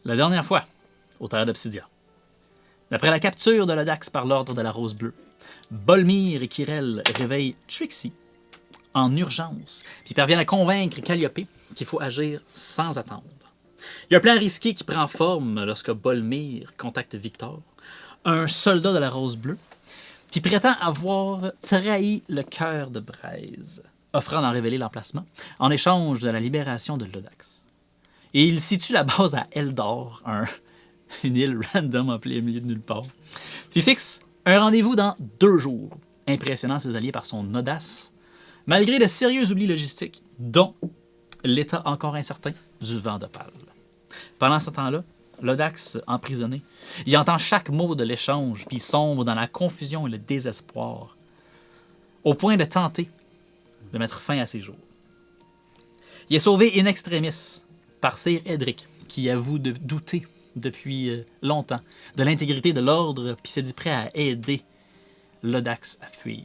La dernière fois, au terre d'Obsidia. Après la capture de l'Odax par l'ordre de la Rose Bleue, Bolmir et Kirel réveillent Trixie en urgence, puis parviennent à convaincre Calliope qu'il faut agir sans attendre. Il y a un plan risqué qui prend forme lorsque Bolmir contacte Victor, un soldat de la Rose Bleue, puis prétend avoir trahi le cœur de Braise, offrant d'en révéler l'emplacement en échange de la libération de l'Odax. Et il situe la base à Eldor, une île random en plein milieu de nulle part, puis fixe un rendez-vous dans 2 jours, impressionnant ses alliés par son audace, malgré de sérieux oublis logistiques, dont l'état encore incertain du vent de Pâle. Pendant ce temps-là, l'Odax, emprisonné, il entend chaque mot de l'échange, puis sombre dans la confusion et le désespoir, au point de tenter de mettre fin à ses jours. Il est sauvé in extremis par Sir Edric, qui avoue de douter depuis longtemps de l'intégrité de l'ordre, puis s'est dit prêt à aider l'Odax à fuir.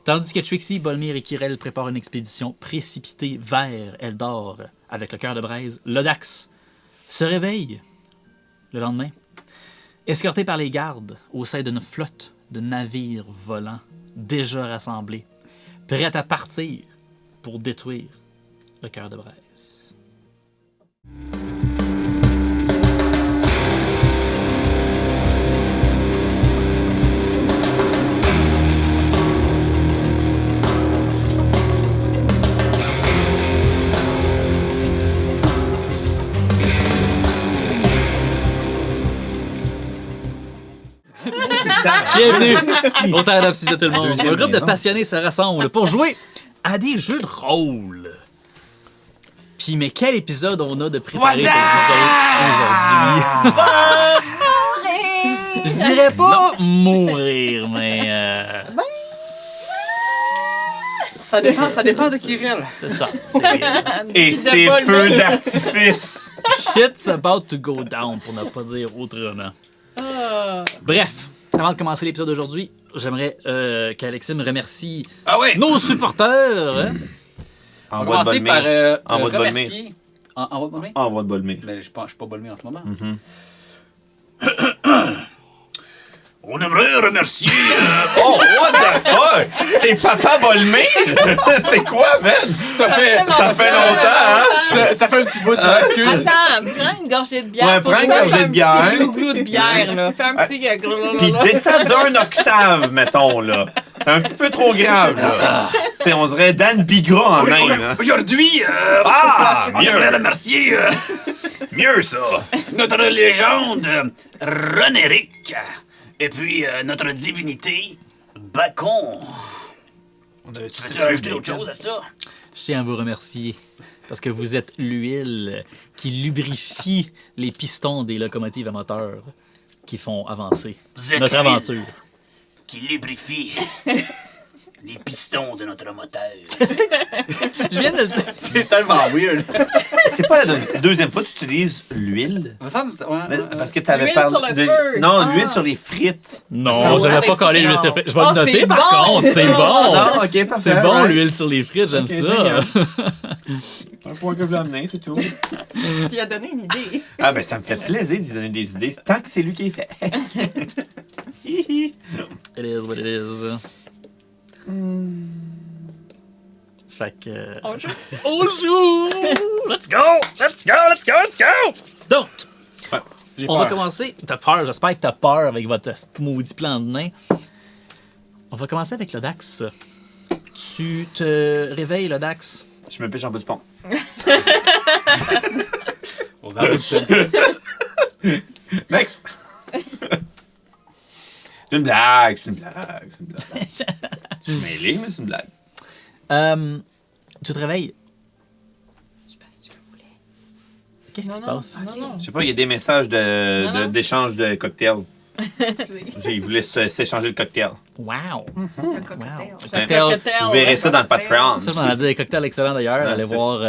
Tandis que Trixie, Bolmir et Kirel préparent une expédition précipitée vers Eldor avec le cœur de Braise, l'Odax se réveille le lendemain, escorté par les gardes au sein d'une flotte de navires volants déjà rassemblés, prêts à partir pour détruire le cœur de Braise. Bienvenue au Terre d'Obsidia tout le monde. Un groupe de passionnés se rassemble pour jouer à des jeux de rôle. Puis mais quel épisode on a de préparer pour vous autres aujourd'hui? Je dirais pas mourir, mais... Ça dépend de Kirel. C'est ça. Et c'est feux d'artifice. Shit's about to go down, pour ne pas dire autrement. Bref, avant de commencer l'épisode d'aujourd'hui, j'aimerais qu'Alexis me remercie nos supporters. Hein? Envoie de Bolmir. Envoie de Remercier. Envoie de Bolmir? Envoie de Bolmir. Mais je suis pas Bolmir en ce moment. On aimerait remercier... Oh, what the fuck? C'est Papa Bolmir? C'est quoi, man? Ça fait longtemps, hein? Ça fait un petit bout de chance. Excuse. Attends, prends une gorgée de bière. Ouais, prends une gorgée de bière. Un glou de bière, là. Fais un petit... Puis descends d'un octave, mettons, là. C'est un petit peu trop grave, là. On dirait Dan Bigra en Inde, hein? Aujourd'hui, on aimerait remercier... mieux ça. Notre légende, Renéric. Et puis, notre divinité, Bacon. Tu veux ajouter autre chose à ça? Je tiens à vous remercier parce que vous êtes l'huile qui lubrifie les pistons des locomotives à moteur qui font avancer Vous êtes notre l'huile aventure. qui lubrifie les pistons de notre moteur. Je viens de le dire. C'est tellement weird. C'est pas la deuxième fois que tu utilises l'huile? Parce que t'avais L'huile parlé sur le feu. Non, l'huile sur les frites. Non, Ça j'avais va pas avec- collé l'huile non. sur les frites. Je vais le Oh, noter c'est par bon, contre, c'est bon. Non, ok, parfait. C'est bon, right. l'huile sur les frites, j'aime Ok, ça. génial. Un point que je voulais amener, c'est tout. Tu as donné une idée. Ah, ben ça me fait plaisir d'y donner des idées, tant que c'est lui qui est fait. It is what it is. Fait que... On joue. On joue! Let's go! Let's go! Let's go! Let's go! Donc, J'ai on va peur. commencer. T'as peur, j'espère que t'as peur avec votre maudit plan de nain. On va commencer avec l'Odax. Tu te réveilles, l'Odax. Je me pêche en bout du pont. On va ça. Next! C'est une blague, c'est une blague, c'est une blague. Je suis mêlé, mais c'est une blague. Tu te réveilles. Je sais pas si tu le voulais. Qu'est-ce qui se Non, passe? non, non. Je sais pas, il y a des messages Non. d'échange de cocktails. Excusez. Ils voulaient s'échanger le cocktail. Wow! Le cocktail. Wow. Cocktail. cocktail, Vous verrez ouais. ça dans le Patreon. Ça, je m'en ai dit, cocktail excellent d'ailleurs. Ouais, Allez c'est voir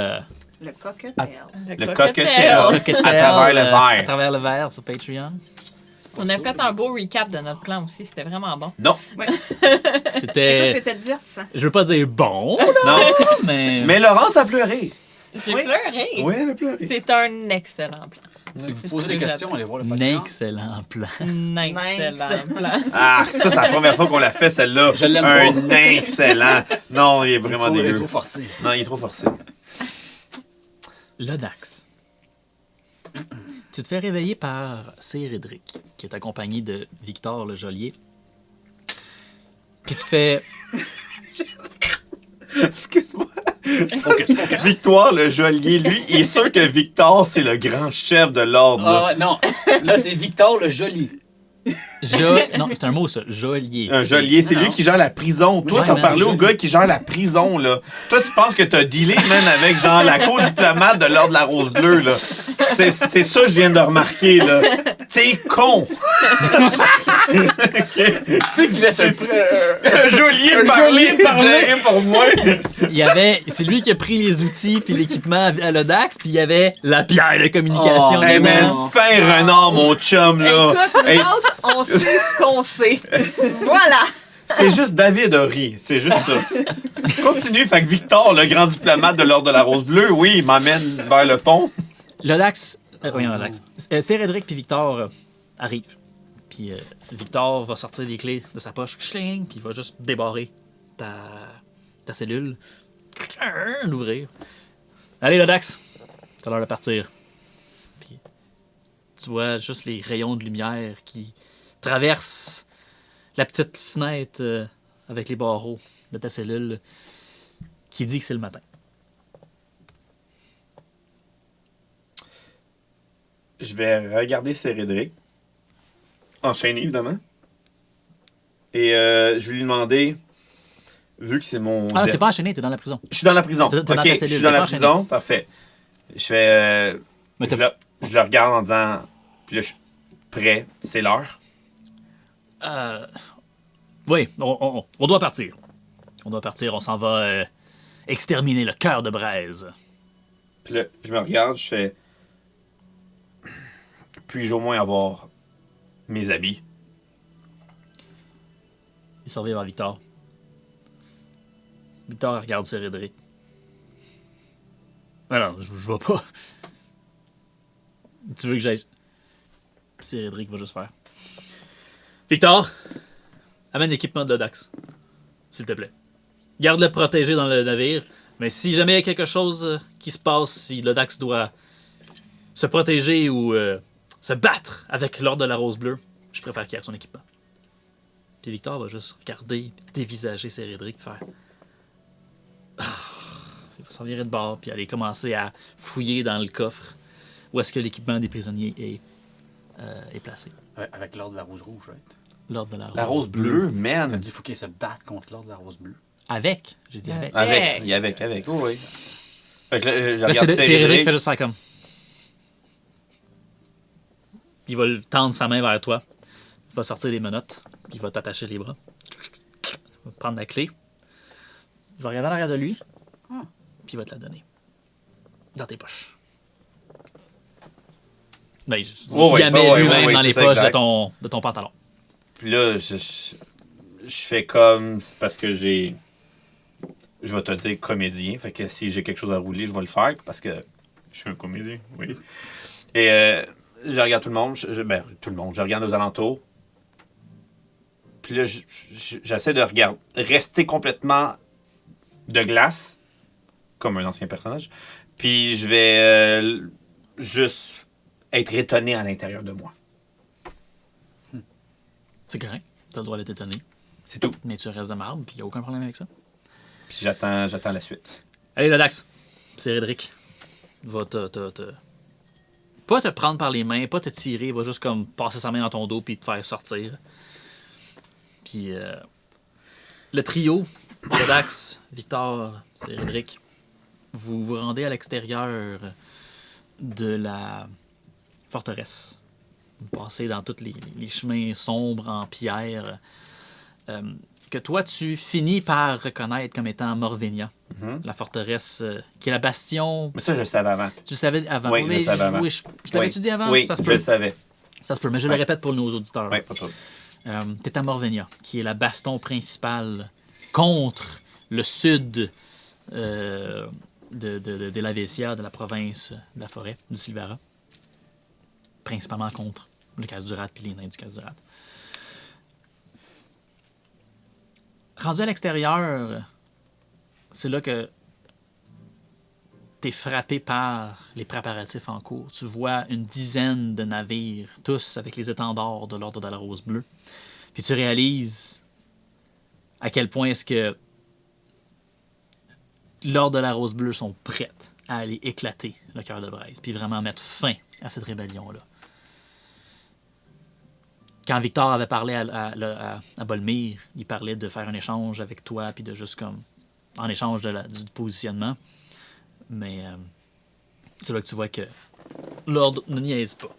Le cocktail. Le cocktail. cocktail, À travers le à verre. travers le verre sur Patreon. On a fait un beau recap de notre plan aussi. C'était vraiment bon. Non, C'était. C'était divertissant. Je veux pas dire bon, non. mais. Mais Laurence a pleuré. J'ai Oui. pleuré. Oui, elle a pleuré. C'est un excellent plan. Si vous C'est posez des ce que questions, allez voir le Un Patreon. excellent plan. Un excellent plan. Ah, ça, c'est la première fois qu'on l'a fait, celle-là. Je l'aime Un excellent. Non, il est Il est vraiment trop- il est dégueu. trop forcé. Non, il est trop forcé. Lodax. Tu te fais réveiller par Cérédric, qui est accompagné de Victor le geôlier. Puis tu te fais... Excuse-moi. Focus, focus. Victoire, le geôlier, lui, il est sûr que Victor, c'est le grand chef de l'ordre. là. Ah, non. Là, c'est Victor le Joli. Non, c'est un mot, ça. Geôlier. Un geôlier, c'est Non, lui non. qui gère la prison. Toi, Ouais, t'as mais parlé un au geôlier. gars qui gère la prison, là. Toi, tu penses que t'as dealé, man, avec, genre, la co-diplomate de l'ordre de la Rose Bleue, là. C'est ça que je viens de remarquer, là. T'es con! Qui c'est qui laisse un Un geôlier Un parler, geôlier parler. gérer pour moi! C'est lui qui a pris les outils puis l'équipement à Lodax, puis il y avait la pierre de communication. Oh, Hey, dedans. man, fin renard, mon chum, là! Écoute, Hey, nous autres, on sait ce qu'on sait. Voilà. c'est juste David Horry, c'est juste ça. Continue, fait que Victor, le grand diplomate de l'ordre de la Rose Bleue, oui, il m'amène vers le pont. Lodax, Lodax. Cérédric puis Victor arrivent. Puis Victor va sortir les clés de sa poche, chling, puis il va juste débarrer ta cellule, l'ouvrir. Allez, Lodax, c'est l'heure de partir. Puis tu vois juste les rayons de lumière qui traversent la petite fenêtre avec les barreaux de ta cellule qui dit que c'est le matin. Je vais regarder Cérédric. Enchaîné, évidemment. Et je vais lui demander, vu que c'est mon... Ah, t'es pas enchaîné, t'es dans la prison. Je suis dans la prison. T'es dans Ok, ta je cellule, suis dans t'es la pas prison, parfait. Je fais... Mais je le regarde en disant... Puis là, je suis prêt, c'est l'heure. Oui, on doit partir. On doit partir, on s'en va exterminer le cœur de braise. Puis là, je me regarde, je fais... Puis-je au moins avoir mes habits? Il surveille vers Victor. Victor regarde Cérédric. Alors, je vois pas. Tu veux que j'aille... Cérédric va juste faire. Victor, amène l'équipement de Lodax. S'il te plaît. Garde-le protégé dans le navire. Mais si jamais il y a quelque chose qui se passe, si Lodax doit se protéger ou se battre avec l'ordre de la Rose Bleue, je préfère qu'il ait son équipement. Puis Victor va juste regarder, dévisager Cérédric, faire... Il va s'en virer de bord, puis aller commencer à fouiller dans le coffre où est-ce que l'équipement des prisonniers est placé. Ouais, avec l'ordre de la Rose Rouge, right? L'ordre de la Rose, La Rose Bleue, T'as man! dit qu'il faut qu'ils se battent contre l'ordre de la Rose Bleue. Avec, j'ai dit avec. Avec, il y a avec. Oh, oui. Fait que là, je Là, regarde Cérédric fait juste faire comme... Il va tendre sa main vers toi. Il va sortir les menottes. Puis il va t'attacher les bras. Il va prendre la clé. Il va regarder en arrière de lui. Puis il va te la donner. Dans tes poches. Ben, il la met lui-même dans les c'est ça, poches exact. de ton pantalon. Puis là, je fais comme... c'est parce que j'ai... Je vais te dire comédien. Fait que si j'ai quelque chose à rouler, je vais le faire. Parce que je suis un comédien, oui. Et je regarde tout le monde. Tout le monde. Je regarde aux alentours. Puis là, j'essaie de rester complètement de glace. Comme un ancien personnage. Puis je vais juste être étonné à l'intérieur de moi. C'est correct. T'as le droit d'être étonné. C'est tout. Mais tu restes de marde, puis il n'y a aucun problème avec ça. Puis j'attends la suite. Allez, Lodax. Cérédric va pas te prendre par les mains, pas te tirer, il va juste comme passer sa main dans ton dos puis te faire sortir. Puis le trio, Lodax, Victor, Cérédric, vous vous rendez à l'extérieur de la forteresse. Vous passez dans tous les chemins sombres en pierre que toi, tu finis par reconnaître comme étant Morvenia, la forteresse qui est la bastion. Mais ça, je le savais avant. Tu le savais avant? Oui, je le savais avant. Oui, je l'avais-tu dit avant? Oui, Ça se je peut. le savais. Ça se peut, mais je le répète pour nos auditeurs. Oui, pas trop. T'es à Morvenia, qui est la bastion principale contre le sud de l'Avesia, de la province de la forêt, du Silvara. Principalement contre le Casse-du-Rat et les nains du Casse-du-Rat. Rendu à l'extérieur, c'est là que t'es frappé par les préparatifs en cours. Tu vois une dizaine de navires, tous avec les étendards de l'Ordre de la Rose Bleue. Puis tu réalises à quel point est-ce que l'Ordre de la Rose Bleue sont prêtes à aller éclater le cœur de Braise, puis vraiment mettre fin à cette rébellion-là. Quand Victor avait parlé à Bolmir, il parlait de faire un échange avec toi, puis de juste comme, en échange du positionnement. Mais c'est là que tu vois que l'ordre ne niaise pas.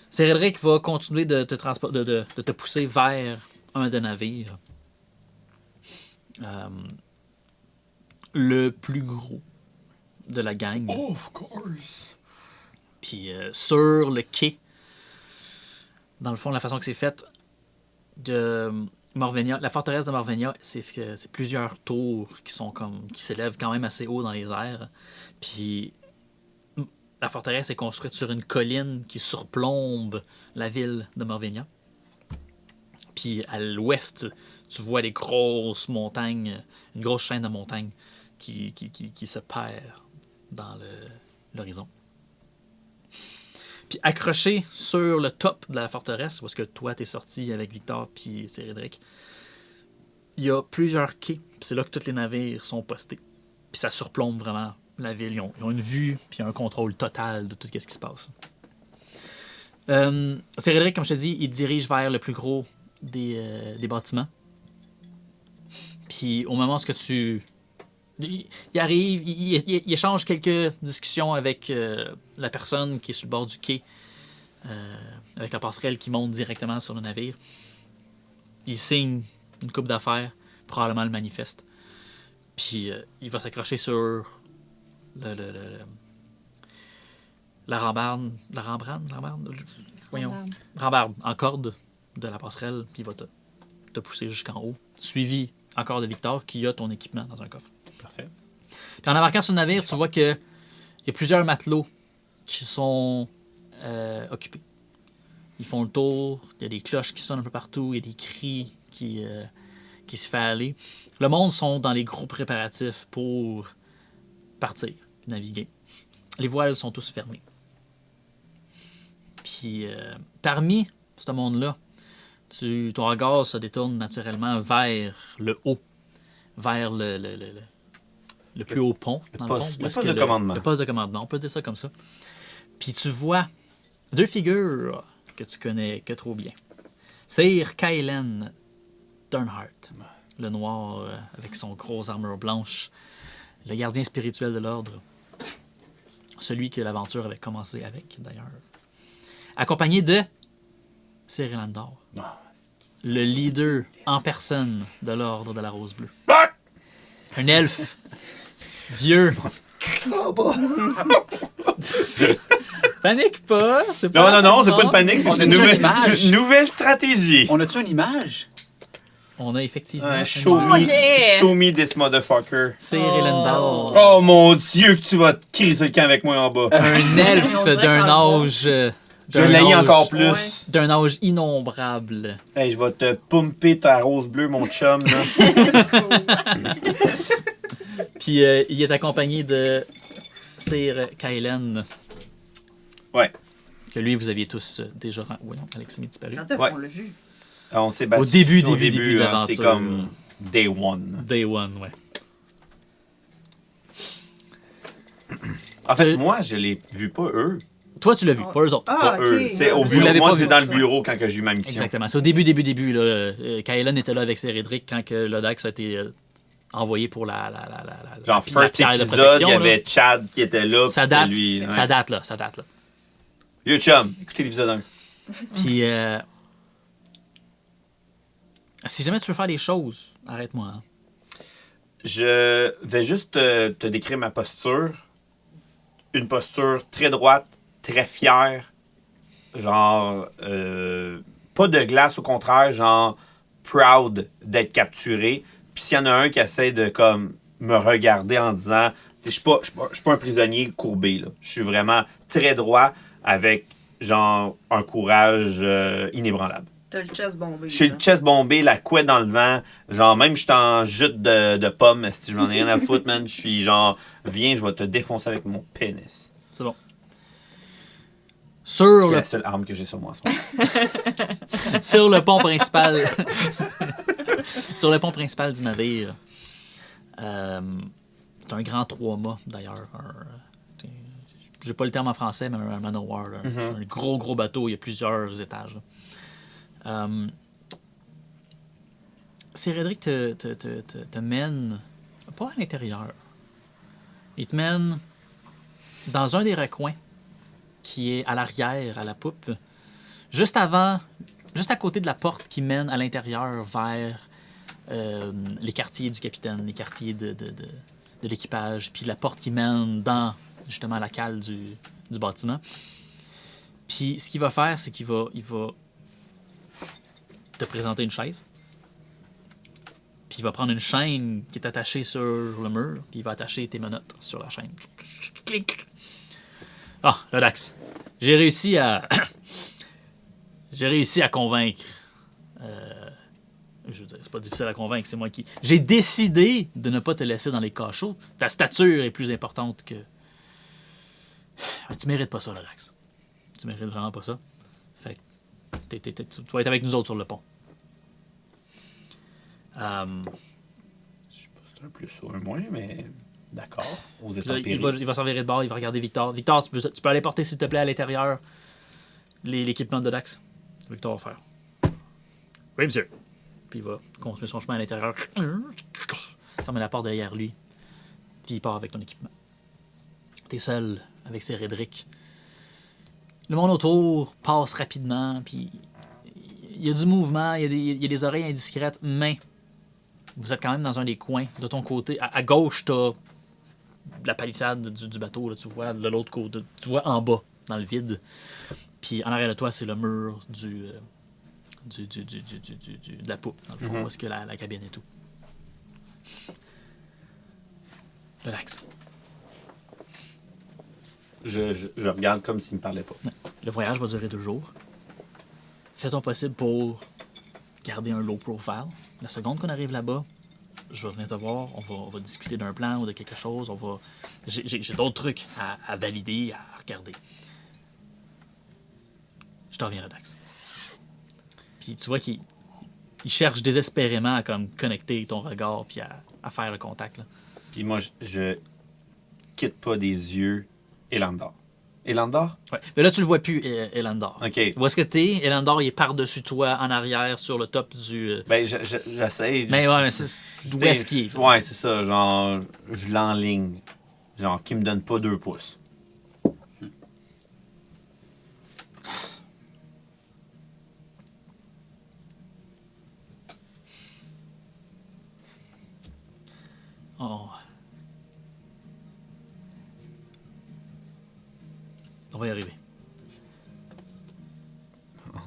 Cérédric va continuer de te pousser vers un des navires. Le plus gros de la gang. Oh, of course. Puis sur le quai, dans le fond, la façon que c'est fait, de Morvenia, la forteresse de Morvenia, c'est plusieurs tours qui s'élèvent quand même assez haut dans les airs. Puis la forteresse est construite sur une colline qui surplombe la ville de Morvenia. Puis à l'ouest, tu vois des grosses montagnes, une grosse chaîne de montagnes qui se perd dans l'horizon. Puis accroché sur le top de la forteresse, où est-ce que toi t'es sorti avec Victor puis Cérédric, il y a plusieurs quais. Puis c'est là que tous les navires sont postés. Puis ça surplombe vraiment la ville. Ils ont une vue puis un contrôle total de tout ce qui se passe. Cérédric, comme je te dis, il dirige vers le plus gros des bâtiments. Puis au moment où tu... Il arrive, il échange quelques discussions avec la personne qui est sur le bord du quai, avec la passerelle qui monte directement sur le navire. Il signe une coupe d'affaires, probablement le manifeste. Puis il va s'accrocher sur la rambarde, rambarde en corde de la passerelle, puis il va te pousser jusqu'en haut, suivi encore de Victor qui a ton équipement dans un coffre. Parfait. Puis en embarquant sur le navire, tu vois qu'il y a plusieurs matelots qui sont occupés. Ils font le tour, il y a des cloches qui sonnent un peu partout, il y a des cris qui se font aller. Le monde sont dans les gros préparatifs pour partir, naviguer. Les voiles sont tous fermées. Puis parmi ce monde-là, ton regard se détourne naturellement vers le haut, vers le plus haut pont, dans le fond. Le poste de commandement. Le poste de commandement, on peut dire ça comme ça. Puis tu vois deux figures que tu connais que trop bien. Sir Kaelen Durnhart, le noir avec son gros armure blanche, le gardien spirituel de l'ordre, celui que l'aventure avait commencé avec, d'ailleurs. Accompagné de Sir Elandor, le leader en personne de l'ordre de la Rose Bleue. Un elfe vieux. Panique pas, c'est pas... Non, c'est pas une panique, c'est On a une une image. nouvelle stratégie. On a-tu une image? On a effectivement... Show me this motherfucker. Sir Elandor. Oh mon Dieu, que tu vas te criser le camp avec moi en bas. Un elfe On dirait d'un qu'on le âge... Je l'ai encore plus. D'un âge innombrable. Hey, je vais te pumper ta rose bleue, mon chum. Là. Puis il est accompagné de Sir Kaelen. Ouais. Que lui, vous aviez tous déjà... Voyons, Alexis m'est disparu. Quand est-ce Ouais. qu'on l'a vu? On s'est battu Au début hein, de l'aventure. C'est comme day one. Day one, ouais. En fait, moi, je l'ai vu pas eux. Toi, tu l'as vu, pas eux autres. Ah, Pas eux. ok. C'est au Vous bureau. l'avez Moi, pas c'est vu. dans le bureau quand que j'ai eu ma mission. Exactement. C'est au début. Là, Kaelen était là avec Cérédric quand que l'Odax a été envoyé pour la Genre, la first pierre de épisode, protection, il y là. avait Chad qui était là. Ça puis c'était date, lui. Ouais. ça date là. Yo, chum, écoutez l'épisode 1. Puis, si jamais tu veux faire des choses, arrête-moi. Hein. Je vais juste te décrire ma posture. Une posture très droite, très fière. Genre, pas de glace, au contraire, genre, proud d'être capturé. Puis s'il y en a un qui essaie de, comme, me regarder en disant, je suis pas un prisonnier courbé, là. Je suis vraiment très droit avec, genre, un courage inébranlable. T'as le chest bombé. Je suis là. le chest bombé, la couette dans le vent. Genre, même je suis en jute de pommes, si j'en ai rien à foutre, man. Je suis genre, viens, je vais te défoncer avec mon pénis. C'est bon. Sur C'est le, la seule arme que j'ai sur moi en ce moment. sur le pont principal. Sur le pont principal du navire. C'est un grand 3 mâts, d'ailleurs. J'ai pas le terme en français, mais un man of war. Là. Un gros bateau, il y a plusieurs étages. Cédric te mène pas à l'intérieur. Il te mène dans un des recoins qui est à l'arrière, à la poupe, juste à côté de la porte qui mène à l'intérieur vers les quartiers du capitaine, les quartiers de l'équipage, puis la porte qui mène dans justement la cale du bâtiment. Puis ce qu'il va faire, c'est qu'il va te présenter une chaise. Puis il va prendre une chaîne qui est attachée sur le mur, puis il va attacher tes menottes sur la chaîne. Clic. Ah, le Dax. J'ai réussi à convaincre. Je veux dire, c'est pas difficile à convaincre, c'est moi qui. J'ai décidé de ne pas te laisser dans les cachots. Ta stature est plus importante que. Tu mérites pas ça, le Dax. Tu mérites vraiment pas ça. Fait que tu vas être avec nous autres sur le pont. Je sais pas si c'est un plus ou un moins, mais d'accord. Aux Puis là, intempéries. il va s'en virer de bord, il va regarder Victor. Victor, tu peux aller porter, s'il te plaît, à l'intérieur l'équipement de Dax. Victor va faire. Oui, monsieur. Puis il va continuer son chemin à l'intérieur. Fermer la porte derrière lui. Puis il part avec ton équipement. T'es seul avec Cédric. Le monde autour passe rapidement, puis il y a du mouvement, il y a des oreilles indiscrètes, mais vous êtes quand même dans un des coins. De ton côté, à gauche, t'as la palissade du bateau, là, tu vois, de l'autre côté, tu vois en bas, dans le vide. Puis en arrière de toi, c'est le mur de la poupe, dans le fond, où est-ce que la cabine et tout. Relax. Je regarde comme s'il me parlait pas. Le voyage va durer 2 jours. Fais ton possible pour garder un low profile. La seconde qu'on arrive là-bas, je vais venir te voir, on va discuter d'un plan ou de quelque chose. J'ai d'autres trucs à valider, à regarder. Je t'en reviens là, Dax. Puis tu vois qu'il cherche désespérément à comme connecter ton regard puis à faire le contact. Là. Puis moi, je quitte pas des yeux Elandar. Elandar? Ouais. Mais là, tu le vois plus, Elandar. OK. Où est-ce que t'es? Elandar, il est par-dessus toi, en arrière, sur le top du... Ben, j'essaie. Mais ouais, mais c'est où est-ce qu'il est? Ouais, c'est ça. Genre, je l'enligne. Genre, qui me donne pas 2 pouces. Oh. On va y arriver.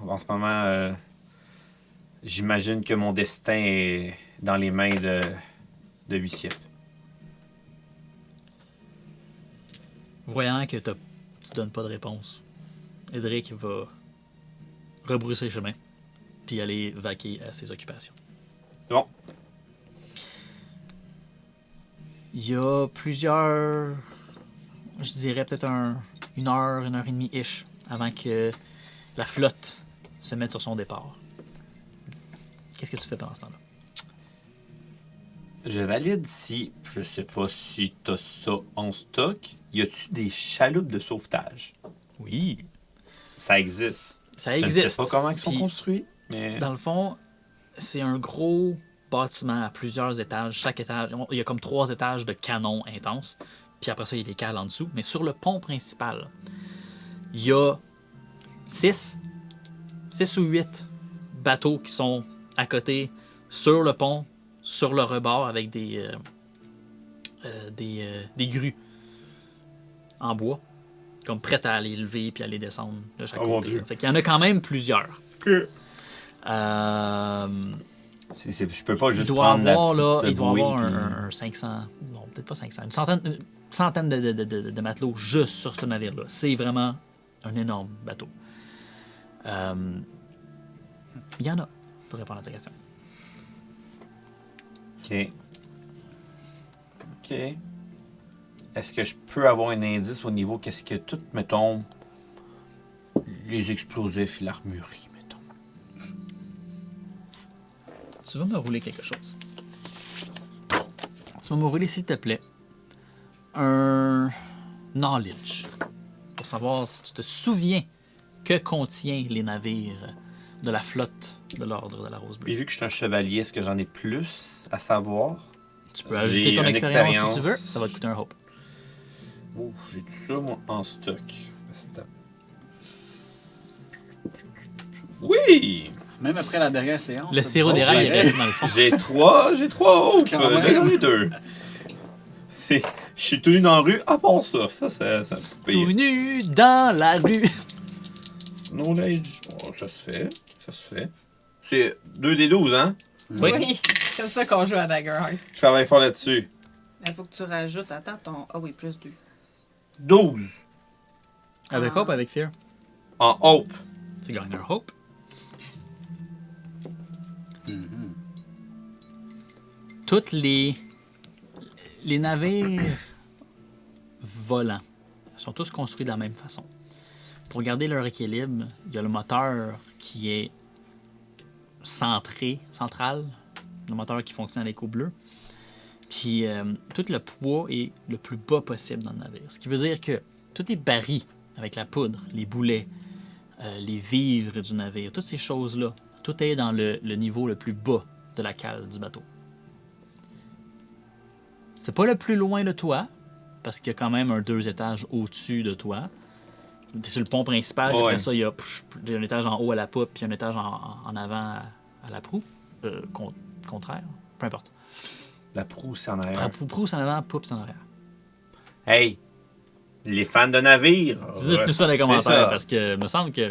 En ce moment, j'imagine que mon destin est dans les mains de Huissier. Voyant que tu donnes pas de réponse, Edric va rebrousser chemin puis aller vaquer à ses occupations. Bon. Il y a plusieurs, je dirais peut-être 1 heure, 1 heure et demie-ish avant que la flotte se mette sur son départ. Qu'est-ce que tu fais pendant ce temps-là? Je valide si, je sais pas si t'as ça en stock, y a-tu des chaloupes de sauvetage? Oui, Ça existe. ça Je ne existe. sais pas comment ils sont Puis, construits, mais... Dans le fond, c'est un gros bâtiment à plusieurs étages. Chaque étage, il y a comme 3 étages de canons intenses. Puis après ça, il y a des cales en dessous. Mais sur le pont principal, il y a 6 ou 8 bateaux qui sont à côté, sur le pont, sur le rebord, avec des grues en bois, comme prêtes à les lever puis à les descendre de chaque Oh mon côté. Dieu. Fait qu'il y en a quand même plusieurs. Je peux pas Il juste doit prendre la avoir, petite là, il doit bouée, avoir puis- un 500, non, peut-être pas 500, une centaine de matelots juste sur ce navire-là. C'est vraiment un énorme bateau. Il y en a, pour répondre à ta question. OK. OK. Est-ce que je peux avoir un indice au niveau qu'est-ce que tout, mettons, les explosifs et l'armurerie, mettons? Tu vas me rouler quelque chose. Tu vas me rouler, s'il te plaît, un knowledge. Pour savoir si tu te souviens que contient les navires de la flotte de l'Ordre de la Rose Puis Bleue. vu que je suis un chevalier, est-ce que j'en ai plus à savoir? Tu peux ajouter j'ai ton une expérience si tu expérience. veux. Ça va te coûter un hope. Oh, j'ai tout ça, moi, en stock. Oui! Même après la dernière séance. Le ça, sirop tu d'érable vois, est resté dans le fond. J'ai trois hopes. Quand même. Là, j'en ai deux. Je suis tout nu dans la rue, à part ça. Ça me paye. Tout nu dans la rue. Knowledge, oh, ça se fait. Ça se fait. C'est 2 des 12, hein? Oui. Oui, comme ça qu'on joue à Daggerheart. Je travaille fort là-dessus. Il faut que tu rajoutes, attends, ton... Ah oui, plus 2. 12 Avec hope, avec fear. en hope. Tu gagnes un hope. Mhm. Toutes les navires volants sont tous construits de la même façon. Pour garder leur équilibre, il y a le moteur qui est central, le moteur qui fonctionne avec eau bleue. Puis tout le poids est le plus bas possible dans le navire. Ce qui veut dire que tout est baril avec la poudre, les boulets, les vivres du navire, toutes ces choses-là, tout est dans le niveau le plus bas de la cale du bateau. C'est pas le plus loin de toi, parce qu'il y a quand même un 2 étages au-dessus de toi. T'es sur le pont principal, Ouais. après ça, il y a un étage en haut à la poupe, puis un étage en avant à la proue. Contraire, peu importe. La proue, c'est en arrière. Proue, c'est en avant, poupe, c'est en arrière. Hey! Les fans de navire! Dites-nous ça dans les c'est commentaires, ça. parce que me semble que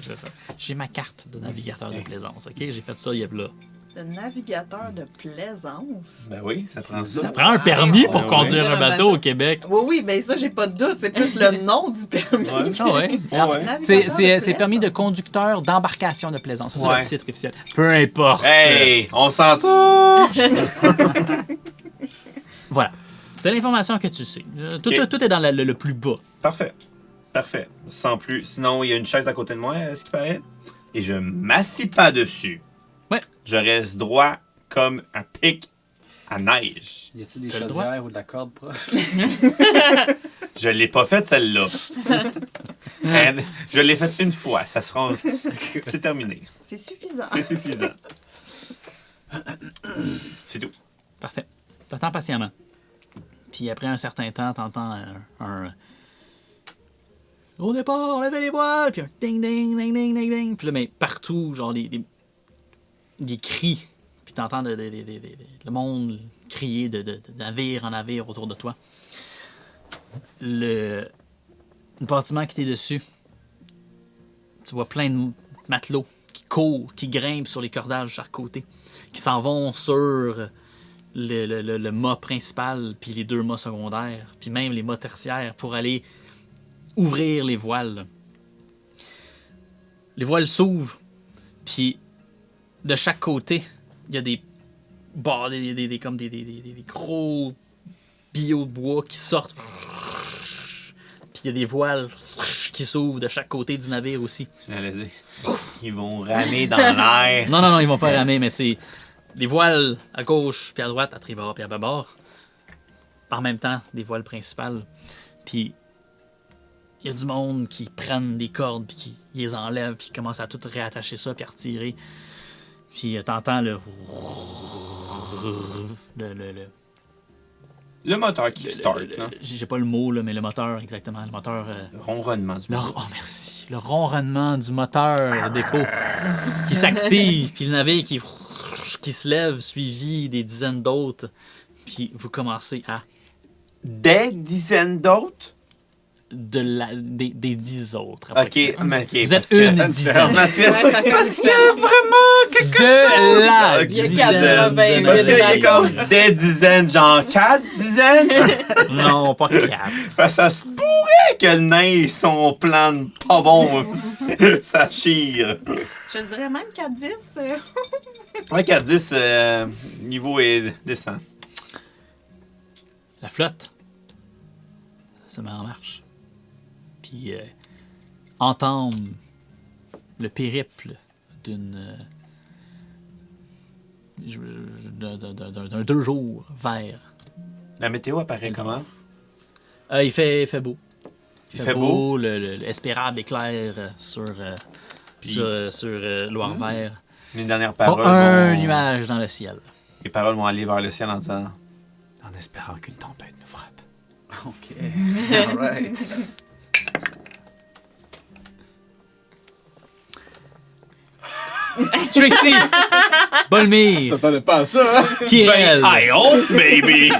j'ai ma carte de navigateur de plaisance, ok? J'ai fait ça, il y a là. Le navigateur de plaisance. Ben oui, ça prend Ça ça. prend un permis pour Ouais, conduire ouais. un bateau au Québec. Oui, oui, mais ça, j'ai pas de doute. C'est plus le nom du permis. Ouais. Ah ouais? Ouais. Navigateur C'est de permis de plaisance. conducteur d'embarcation de plaisance. C'est ça Ouais. le titre officiel. Peu importe. Hey! On s'entoure! Voilà. C'est l'information que tu sais. Tout est dans le plus bas. Parfait. Parfait. Sans plus. Sinon, il y a une chaise à côté de moi, à ce qui paraît. Et je m'assis pas dessus. Ouais. Je reste droit comme un pic à neige. Y a-t-il des T'as le chaudières ou de la corde proche? Je l'ai pas faite, celle-là. Je l'ai faite une fois. Ça sera... C'est terminé. C'est suffisant. C'est suffisant. C'est tout. Parfait. T'attends patiemment. Puis après un certain temps, t'entends un au départ, levez les voiles, puis un ding ding ding ding ding ding. Puis là, mais partout, genre des cris. Puis t'entends le monde crier de navire en navire autour de toi. Le bâtiment qui est dessus, tu vois plein de matelots qui courent, qui grimpent sur les cordages de chaque côté, qui s'en vont sur le mât principal, puis les 2 mâts secondaires, puis même les mâts tertiaires pour aller ouvrir les voiles. Les voiles s'ouvrent, puis de chaque côté, il y a des gros billots de bois qui sortent. Puis il y a des voiles qui s'ouvrent de chaque côté du navire aussi. J'allais dire, ils vont ramer dans l'air. Non, ils vont pas ramer, mais c'est des voiles à gauche, puis à droite, à tribord, puis à bâbord. En même temps, des voiles principales. Puis il y a du monde qui prennent des cordes, puis qui les enlèvent, puis qui commencent à tout réattacher ça, puis à retirer. Puis t'entends le moteur qui start. Là. j'ai pas le mot, là, mais le moteur, exactement. Le moteur... Le ronronnement du moteur. Oh, merci. Le ronronnement du moteur d'écho qui s'active, puis le navire qui se lève, suivi des dizaines d'autres. Puis vous commencez à... Des dizaines d'autres? des 10 autres. après Ok, ça. mais ok. Vous parce êtes que- une dizaine. Parce que- Ouais, ça fait parce du qu'il y a vraiment quelque De la Il y a dizaine. 80 Parce000 qu'il y a bateaux. comme des dizaines, genre 4 dizaines. Non, pas 4. Parce que ça se pourrait que le nain, son plan de pas bon, ça chire. Je dirais même qu'à 10, Ouais, 4 10, niveau est descend. La flotte se met en marche. Puis entame le périple d'un 2 jours vers. La météo apparaît comment? Il fait beau. Il fait beau. L'espérable éclaire sur Puis- sur Loire-Vert. Les dernières Pas paroles. un vont- nuage dans le ciel. Les paroles vont aller vers le ciel en disant en espérant qu'une tempête nous frappe. OK. Alright. Trixie! Bolmir! S'attendait pas à ça, hein? Kirel! I hope, baby!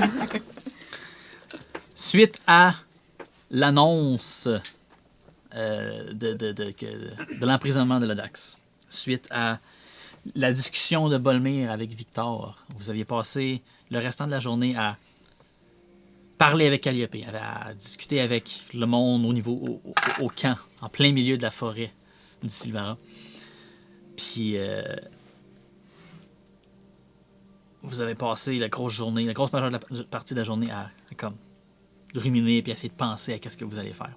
Suite à l'annonce de l'emprisonnement de Lodax, suite à la discussion de Bolmir avec Victor, vous aviez passé le restant de la journée à parler avec Calliope, à discuter avec le monde au niveau au camp, en plein milieu de la forêt du Sylvara. Puis vous avez passé la grosse journée, la grosse majeure partie de la journée à comme ruminer puis essayer de penser à ce que vous allez faire.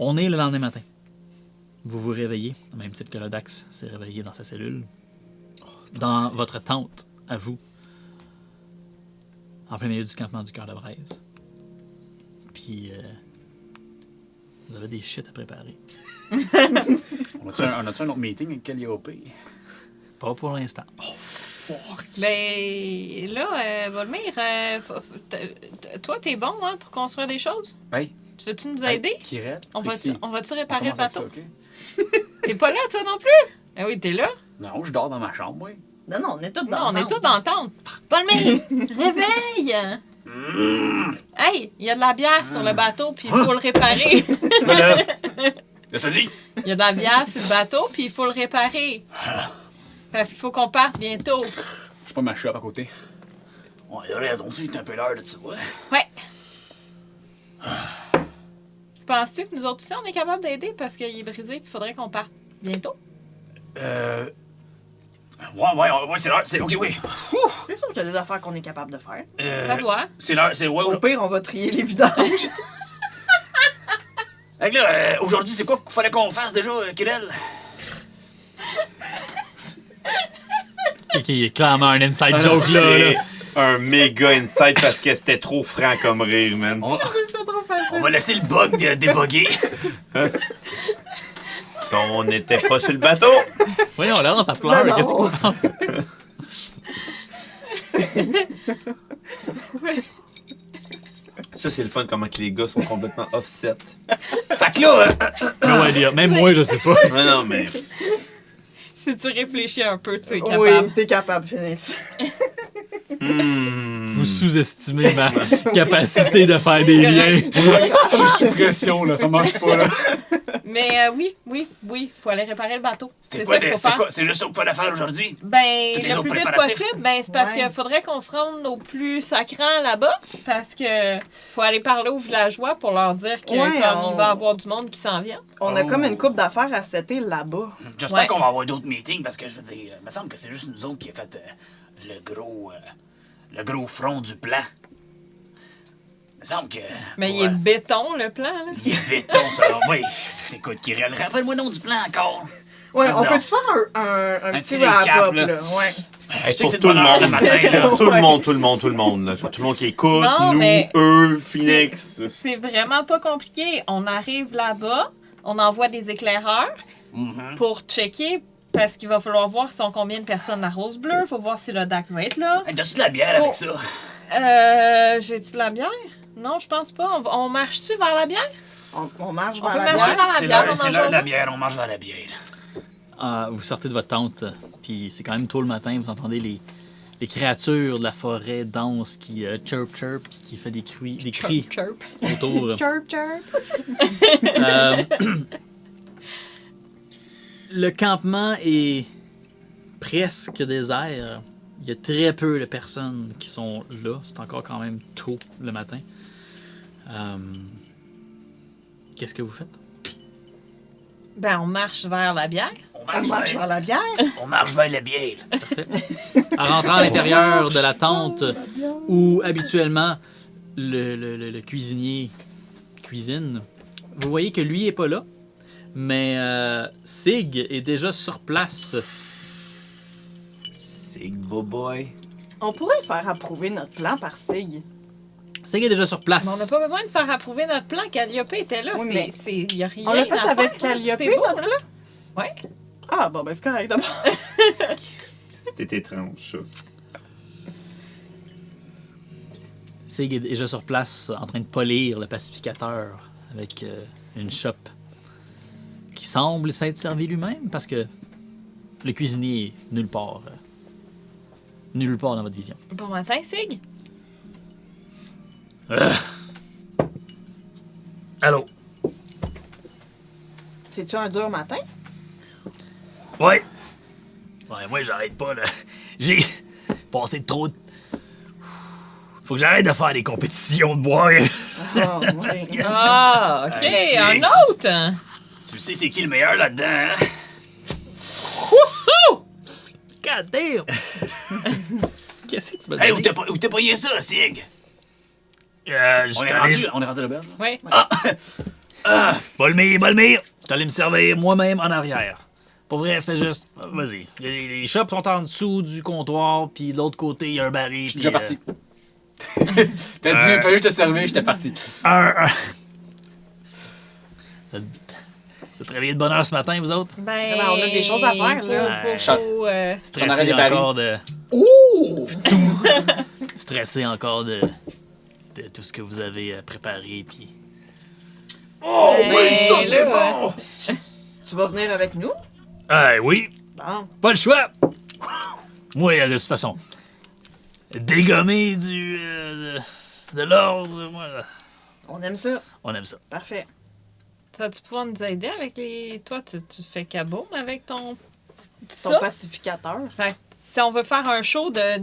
On est le lendemain matin. Vous vous réveillez, au même titre que Lodax s'est réveillé dans sa cellule, dans votre tente, à vous, en plein milieu du campement du Cœur de Braise. Puis, vous avez des shit à préparer. On a-tu un autre meeting avec Calliope? Pas pour l'instant. Ben là, Volmir, toi, t'es bon hein, pour construire des choses? Oui. Tu veux-tu nous aider? Kirel? On va-tu réparer le commence avec bateau? ça, OK? T'es pas là, toi non plus? Ah oui, t'es là? Non, je dors dans ma chambre, oui. Non, non, on est tous Non, dans on est tous dans la tente. Volmir, réveille! Hey, il y a de la bière sur le bateau, puis il faut le réparer. Qu'est-ce que tu dis? Il y a de la bière sur le bateau, puis il faut le réparer. Parce qu'il faut qu'on parte bientôt. J'ai pas ma shop à côté. Ouais, il a raison, c'est un peu l'heure de ça, ouais. Ouais. Penses-tu que nous autres aussi, on est capable d'aider parce qu'il est brisé et il faudrait qu'on parte bientôt? Ouais, c'est l'heure. C'est OK, oui. C'est sûr qu'il y a des affaires qu'on est capable de faire. Ça doit. C'est l'heure. C'est ouais. Au pire, on va trier les vidanges. Fait que là, aujourd'hui, c'est quoi qu'il fallait qu'on fasse déjà, Kirel? Ok, il y a clairement un inside joke là. C'est un méga insight parce que c'était trop franc comme rire, man. C'est trop facile. On va laisser le bug déboguer. On n'était pas sur le bateau. Voyons, là, ça pleure. Non, Qu'est-ce non. qui se passe? Ça, c'est le fun comment que les gars sont complètement offset. Fait que là, No idea. Même moi, je sais pas. Non, non, mais. Si tu réfléchis un peu, tu es Oui, capable. t'es capable, Phoenix. Vous sous-estimez ma capacité de faire des liens. Je suis sous pression, là. Ça marche pas, là. Mais oui, faut aller réparer le bateau. c'était C'est quoi, ça qu'il faut faire. c'est juste ça qu'il fallait faire aujourd'hui? Ben, Tous les le autres plus vite préparatifs. possible, ben, c'est parce Ouais. qu'il faudrait qu'on se rende au plus sacrant là-bas. Parce que faut aller parler aux villageois pour leur dire qu'il Ouais, on- va y avoir du monde qui s'en vient. On a comme une coupe d'affaires à setter là-bas. J'espère Ouais. qu'on va avoir d'autres meetings parce que je veux dire, il me semble que c'est juste nous autres qui a fait le gros front du plan. Il me semble que. Mais pour, il est béton, le plan, là. il est béton, ça. Oui. Écoute, Kirel, rappelle-moi donc du plan encore. Ouais, Ah, on non. peut-se faire un Un petit petit recap, wrap-up, là. là. Ouais. Hey, sais que pour c'est de tout le bonne heure monde. le matin, là. Pour tout le Ouais. monde, tout le monde, tout le monde. Là. Tout le monde qui écoute, Non, nous, mais- eux, Phoenix. C'est vraiment pas compliqué. On arrive là-bas, on envoie des éclaireurs pour checker parce qu'il va falloir voir sont combien de personnes à Rose Bleue. Faut voir si le Dax va être là. Hey, t'as-tu de la bière avec ça? J'ai-tu de la bière? Non, je pense pas. On marche-tu vers la bière? On marche On vers peut la marcher bière. vers la c'est bière, l'heure on c'est mange l'heure de la ensemble. bière, on marche vers la bière. Vous sortez de votre tente, puis c'est quand même tôt le matin, vous entendez les créatures de la forêt dense qui chirp chirp puis qui fait des cris Chirp. autour. Chirp, chirp. Euh, le campement est presque désert. Il y a très peu de personnes qui sont là. C'est encore quand même tôt le matin. Qu'est-ce que vous faites? Ben, on marche vers la bière. On On marche vers la bière. on marche vers la bière. En rentrant à l'intérieur de la tente où habituellement le cuisinier cuisine, vous voyez que lui est pas là, mais Sig est déjà sur place. Sig boy. On pourrait faire approuver notre plan par Sig. Sig est déjà sur place. Mais on n'a pas besoin de faire approuver notre plan. Calliope était là. Oui, mais Il n'y a rien on l'a fait à avec faire, là. Calliope, Tout est beau, notre là. Ouais. Ah, bon, ben c'est correct d'abord. C'était étrange, ça. Sig est déjà sur place en train de polir le pacificateur avec une chope qui semble s'être servi lui-même parce que le cuisinier est nulle part dans votre vision. Bon matin, Sig. Allô? C'est-tu un dur matin? Ouais. Ouais, moi, j'arrête pas, là. J'ai passé trop de... Faut que j'arrête de faire des compétitions de boire. Ah, ouais. Ah, OK. c'est- Un autre. Tu sais c'est qui le meilleur là-dedans, hein? God damn! Qu'est-ce que tu m'as Hey, donné? où t'as pogné ça, Sig? On est J'étais rendu, on est rendu à l'auberge. Oui. Bolmir! T'es allé me servir moi-même en arrière. Pour vrai, fais juste... Vas-y. Les shops sont en dessous du comptoir, puis de l'autre côté, il y a un baril. Je suis déjà parti. T'as dit, il fallait juste te servir, j'étais parti. Vous êtes réveillés de bonne heure ce matin, vous autres? Ben, on a des choses à faire, là. Faut, arrête Stressé les barils. encore de... Stressé encore de tout ce que vous avez préparé, puis... ben, là, Tu vas venir avec nous? Oui, Bon. pas le choix! Moi, de toute façon, dégommer de l'ordre, moi, On aime ça. on aime ça. Parfait. vas-tu pouvoir nous aider avec les... Toi, tu fais kaboom avec ton... Ton Ça? pacificateur. Fait que si on veut faire un show de...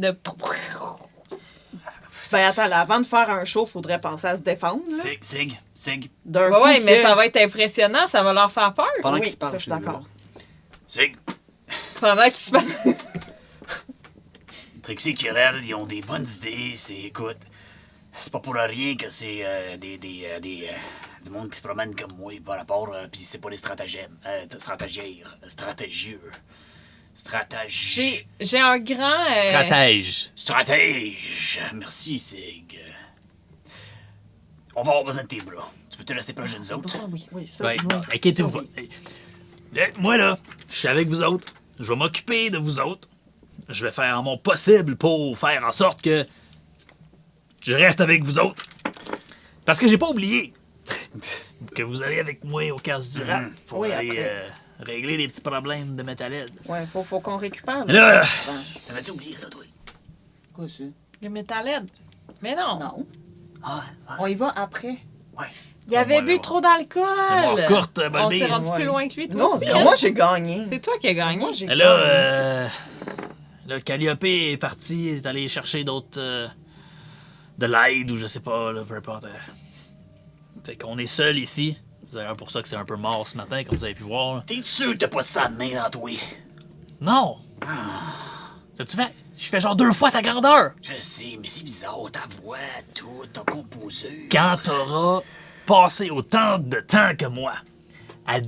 Ben attends, là, avant de faire un show, faudrait penser à se défendre. Là. Sig. D'un Ouais, coup ouais, mais que- ça va être impressionnant, ça va leur faire peur. Pendant Oui, qu'ils se parlent, ça, je suis d'accord. Sig. Pendant qu'ils se parlent. Trixie et Kirel, ils ont des bonnes idées. Écoute, c'est pas pour rien que c'est du monde qui se promène comme moi par rapport, puis c'est pas des stratagèmes. Stratégieux. J'ai un grand... Stratège. Stratège. Merci, Sig. On va avoir besoin de tes bras. Tu peux te rester proche de nous autres? Ah oui, oui, ça. Ouais, oui. inquiétez-vous pas. Moi, là, je suis avec vous autres. Je vais m'occuper de vous autres. Je vais faire mon possible pour faire en sorte que je reste avec vous autres. Parce que j'ai pas oublié que vous allez avec moi au casse du rap pour Oui, aller après. régler les petits problèmes de métalède. Ouais, faut qu'on récupère. Mais là, T'avais-tu oublié ça, toi? Quoi, ça? Le métalède. Mais non. Non. Ah, On y va après. Il avait Ouais, bu ouais. trop d'alcool. Mémoire courte, On Balbir. s'est rendu Ouais. plus loin que lui, toi Non, aussi. non, hein? moi j'ai gagné. C'est toi qui as gagné. Moi j'ai mais là, Calliope est parti, est allé chercher d'autres... de l'aide ou je sais pas, là, peu importe. Fait qu'on est seul ici. C'est d'ailleurs pour ça que c'est un peu mort ce matin, comme vous avez pu voir. Là. t'es sûr que t'as pas de sang de main dans toi? Non! Tu fais? Je fais genre 2 fois ta grandeur! Je sais, mais c'est bizarre, ta voix, tout, ton composé. Quand t'auras passé autant de temps que moi à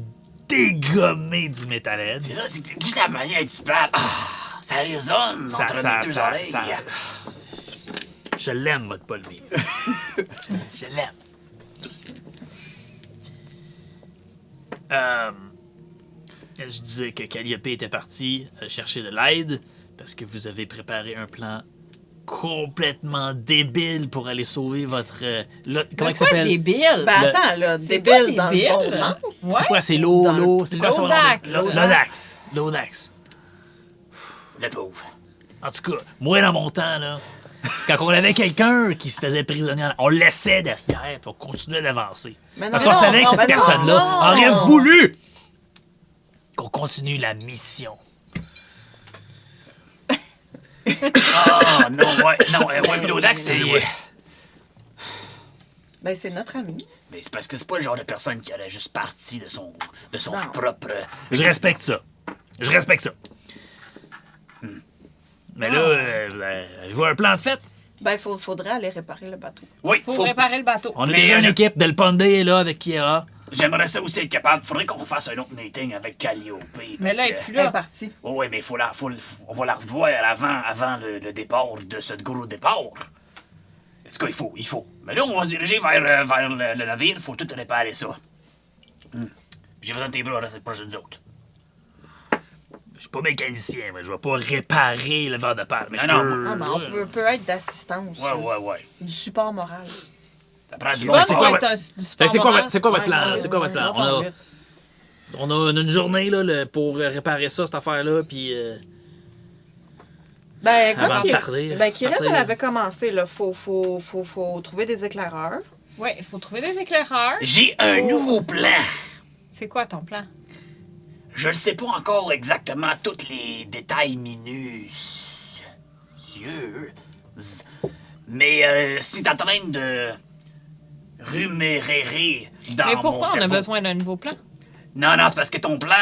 dégommer du métalède, C'est ça, c'est que juste la manière dont tu parles. Ah, ça résonne Ça- entre ça- mes deux ça- oreilles. ça- je l'aime, votre Polmir. Je l'aime. Je disais que Calliope était parti chercher de l'aide parce que vous avez préparé un plan complètement débile pour aller sauver votre... comment il Quoi, s'appelle? débile? Ben Le- attends, là, C'est débile pas dans débile. le bon sens. Ouais. C'est quoi? C'est l'eau, Dans l'eau? C'est quoi son nom? L'Audax. L'Audax. L'Audax. Le pauvre. En tout cas, moi, dans mon temps, là, quand on avait quelqu'un qui se faisait prisonnier, on le laissait derrière, puis on continuait d'avancer. Parce qu'on savait que cette personne-là aurait voulu qu'on continue la mission. Ah, non, ouais, Milodax, c'est... Ben, c'est notre ami. Mais c'est parce que c'est pas le genre de personne qui aurait juste parti de son Non. propre... Je respecte ça. Je respecte ça. Mais là, avez-vous un plan de fête? Ben, faudrait aller réparer le bateau. Oui, Faut réparer le bateau. On a Mais déjà une je- équipe. Del Pondé est là avec Kiera. J'aimerais ça aussi être capable. Faudrait qu'on fasse un autre meeting avec Calliope. Mais là, elle est parce plus Elle est là. partie. Oh, oui, mais on va la revoir avant le départ de ce gros départ. En tout cas, il faut. Mais là, on va se diriger vers le navire. Il faut tout réparer ça. J'ai besoin de tes bras, reste proche de nous autres. Je suis pas mécanicien, mais je vais pas réparer le verre de palle. Mais je Non, peux... Ah, ben, on peut être d'assistance. Ouais. Du support moral. Ça prend du Bon, monde. c'est quoi, Bonne votre- du Fait sport que c'est quoi, moral. votre- c'est quoi votre Ouais, plan, là? ouais, C'est quoi votre plan? ouais, ouais, On a une journée là, pour réparer ça, cette affaire-là, puis... Ben, Avant comme de parler, Kirel, partir. elle avait commencé, là. Faut trouver des éclaireurs. Oui, il faut trouver des éclaireurs. J'ai un nouveau plan. C'est quoi ton plan? Je ne sais pas encore exactement tous les détails minutieux. Mais c'est en train de rumérer dans Mais mon pourquoi on a cerveau. besoin d'un nouveau plan? Non, c'est parce que ton plan...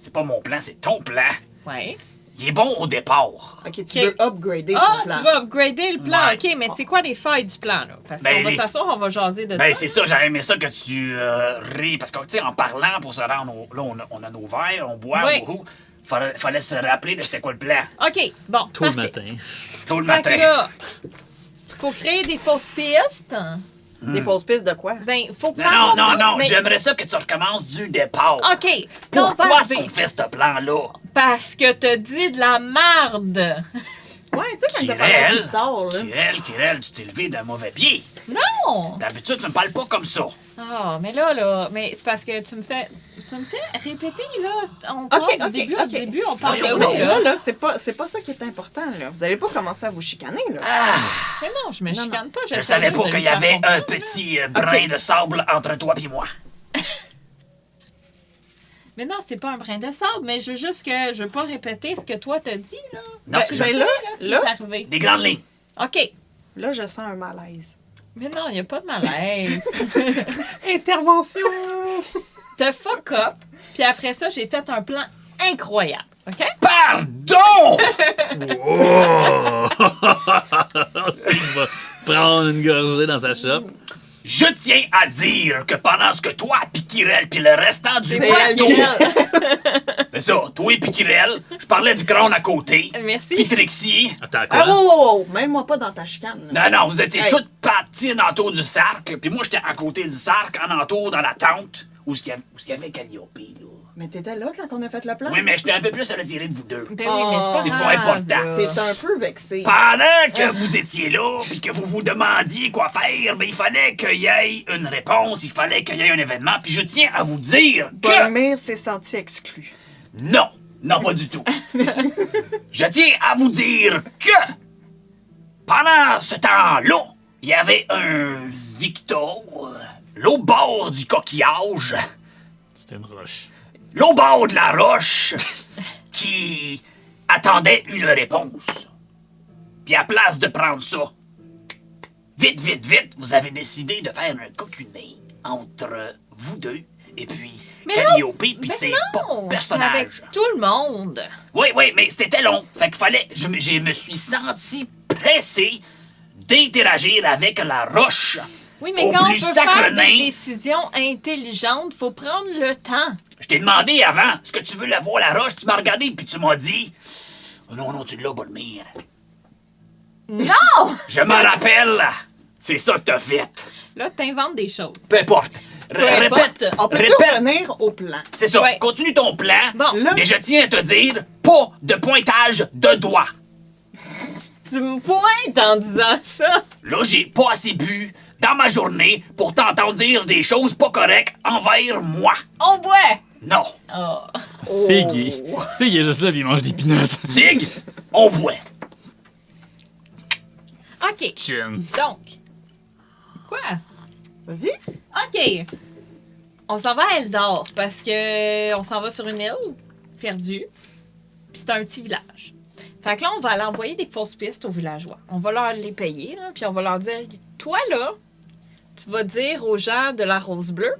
C'est pas mon plan, c'est ton plan. Oui. Il est bon au départ. OK, tu OK. veux upgrader Ah, son plan. tu vas upgrader le plan. Ouais. OK, mais c'est quoi les failles du plan, là? Parce Ben, qu'on va les- s'asseoir, on va jaser de Ben, ça. c'est ça, j'aurais aimé ça que tu ris. Parce que, tu sais, en parlant pour se rendre là, on a nos verres, on boit, Oui. on roule. Fallait se rappeler de c'était quoi le plan. OK, bon, Tôt le parfait. matin. Tôt le Fait matin. que là, faut créer des fausses pistes. Des fausses pistes de quoi? Ben, faut Non, faire... non, mais- j'aimerais ça que tu recommences du départ. OK. là, on va Pourquoi est-ce arriver. qu'on fait ce plan-là? Parce que t'as dit de la marde. Ouais, tu sais, quand t'as parlé Kirel, plus tard, là. Kirel, tu t'es levé d'un mauvais pied. Non! D'habitude, tu me parles pas comme ça. Ah, mais là, mais c'est parce que tu me fais répéter, là. On parle OK, du début au OK. début, on parle Oui, de oui, où, Non, là? là, c'est pas ça qui est important, là. Vous allez pas commencer à vous chicaner, là. Mais non, je me Non, chicane pas. Je j'essaie savais juste pas de qu'il lui y avait faire un comprendre, là. petit brin de sable entre toi et moi. Mais non, c'est pas un brin de sable, mais je veux juste que je veux pas répéter ce que toi t'as dit, là. Non, Ben, je- ben Là, ce qui là, est arrivé. des grandes lignes. OK. là, je sens un malaise. Mais non, il n'y a pas de malaise. Intervention! T'as fuck up, puis après ça, j'ai fait un plan incroyable. OK? Pardon! Oh! Il va prendre une gorgée dans sa shop. Je tiens à dire que pendant ce que toi, Pikirel, puis le restant du C'est bateau... Kirel. C'est ça, toi et Pikirel, je parlais du crâne à côté. Merci. Puis Trixie. Attends, Ah, quoi? wow! Même moi pas dans ta chicane, là. Non, vous étiez Hey. toutes parties en entour du cercle, puis moi, j'étais à côté du cercle, en entour dans la tente, où il y avait Calliope, là. Mais t'étais là quand on a fait le plan? Oui, mais j'étais un peu plus retiré de vous deux. Ben oui, mais C'est pas pas grave, important. là. T'es un peu vexé. Pendant que vous étiez là, puis que vous vous demandiez quoi faire, ben, il fallait qu'il y ait une réponse, il fallait qu'il y ait un événement, puis je tiens à vous dire que... Bolmir s'est senti exclu. Non, pas du tout. Je tiens à vous dire que pendant ce temps-là, il y avait un Victor, l'au bord du coquillage, C'était une roche. l'au bord de la roche, qui attendait une réponse. Puis à place de prendre ça, vite, vous avez décidé de faire un cocunet entre vous deux et puis Mais Calliope puis Mais ses non, personnages. avec tout le monde. Oui, mais c'était long. Fait qu'il fallait. Je me suis senti pressé d'interagir avec la roche. Oui, mais Au quand on plus peut faire sacre-nain. des décisions intelligentes, faut prendre le temps. Je t'ai demandé avant, est-ce que tu veux la voir, la roche? Tu m'as regardé, puis tu m'as dit. Oh non, tu l'as, Bolmir. Non! Je me rappelle. C'est ça que t'as fait. Là, t'inventes des choses. Peu importe. importe. Répète. On peut Répète. tout revenir au plan. C'est ça. Ouais. Continue ton plan. Bon. Là- Mais je tiens à te dire, pas de pointage de doigts. Tu me pointes en disant ça. Là, j'ai pas assez bu dans ma journée pour t'entendre dire des choses pas correctes envers moi. On boit. Non. Oh. Sig, il est juste là, puis il mange des pinottes. Sig, on boit. OK. Chin. Donc. Quoi? Vas-y. OK. On s'en va à Eldor parce que on s'en va sur une île perdue. Puis c'est un petit village. Fait que là, on va aller envoyer des fausses pistes aux villageois. On va leur les payer, là, puis on va leur dire, toi, là, tu vas dire aux gens de la Rose Bleue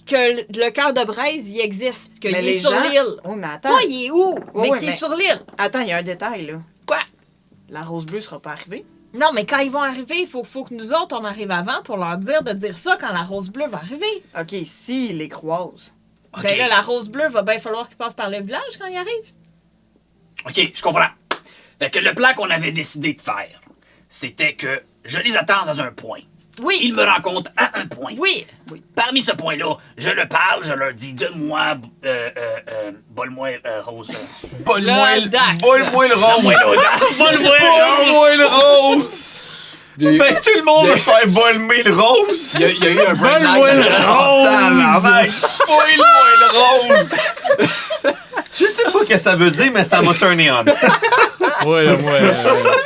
que le cœur de braise, il existe, qu'il Mais est les sur gens- l'île. Oh, mais attends. Pas il est où, mais ouais, qu'il est mais- sur l'île. Attends, il y a un détail, là. Quoi? La rose bleue sera pas arrivée. Non, mais quand ils vont arriver, il faut que nous autres, on arrive avant pour leur dire de dire ça quand la Rose Bleue va arriver. OK, s'ils les croisent. OK, Ben là, la Rose Bleue va bien falloir qu'ils passent par le village quand ils arrivent. OK, je comprends. Fait que le plan qu'on avait décidé de faire, c'était que je les attends dans un point. Oui. Ils me rencontrent à un point. Oui. Parmi ce point-là, je le parle, je leur dis, donne-moi, bol-moi, Rose. Vole-moi Le Dax. vole-moi le rose! Donne-moi l'audace. Vole-moi, Rose. Vole-moi le rose! Il y a eu- Ben, tout le monde veut se faire voler le rose! il y a eu un brain Vole-moi lag. le Oh, tabarnak! Vole-moi le rose! Je sais pas ce que ça veut dire, mais ça m'a turné on. Ouais,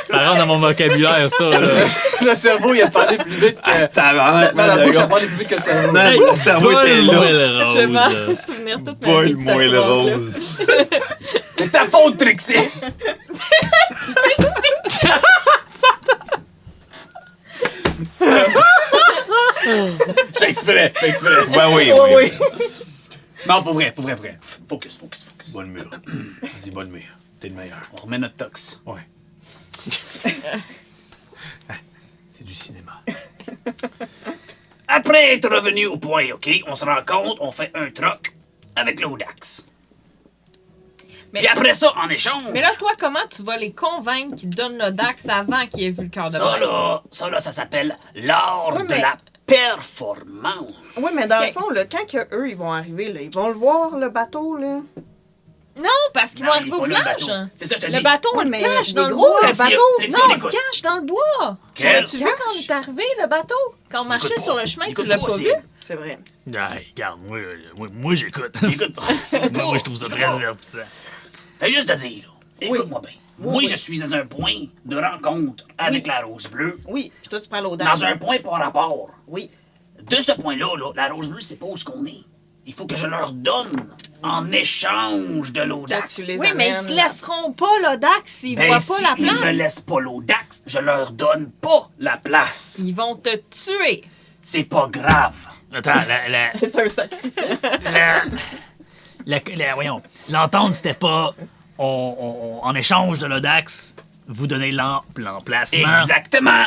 ça rentre dans mon vocabulaire, ça. Là. Le cerveau, il a parlé plus vite que... Tabarnak, La man, bouche a le gars. parlé plus vite que le cerveau. Non, le cerveau était Vole-moi là. le Je vais m'en rose. souvenir toute ma vie de cette Vole-moi le phrase-là. rose. C'est ta faute, Trixie. J'ai exprès. Ouais, oui, Oh, oui. oui. Non, pour vrai. Focus. Bon le mur. Vas-y, bon le mur. T'es le meilleur. On remet notre tox. Ouais. C'est du cinéma. Après être revenu au point, OK, on se rencontre, on fait un troc avec l'Audax. Mais- Puis après ça, en échange, Mais là, toi, comment tu vas les convaincre qu'ils donnent le Dax avant qu'ils aient vu le cœur de braise? ça s'appelle l'art Oui, de mais- la performance. Oui, mais dans le fond, là, quand que eux ils vont arriver, là, ils vont le voir, le bateau, là. Non, parce qu'ils Non, vont il est arriver au pas là, le village. bateau. C'est ça, je te Le dis. bateau, on Ouais, le mais cache il dans est le gros, bois. le bateau. Trixie, Non, on le écoute. cache dans le bois. Tu Quel- l'as-tu vu quand on est arrivé, le bateau? Quand on marchait Écoute sur pas. le chemin, tu Écoute l'as pas, pas c'est- vu? C'est vrai. Hey, regarde, moi j'écoute. Écoute pas. Moi, je trouve ça très divertissant. Fais juste à dire, là. Écoute-moi bien. Moi, Oui. je suis à un point de rencontre avec Oui. la Rose Bleue, Oui, puis toi, tu prends l'audace. dans un point par rapport. Oui. De ce point-là, là, la Rose Bleue sait pas où ce qu'on est. Il faut que je leur donne en échange de l'Audax. Que tu les Oui, mais ils amènes, te là. laisseront pas le Dax s'ils Ben, voient pas si la ils me place. laissent pas l'Audax, je leur donne pas la place. Ils vont te tuer. C'est pas grave. Attends, C'est un sacrifice. voyons, l'entente, c'était pas en échange de l'Audax, vous donnez l'emplacement. Exactement.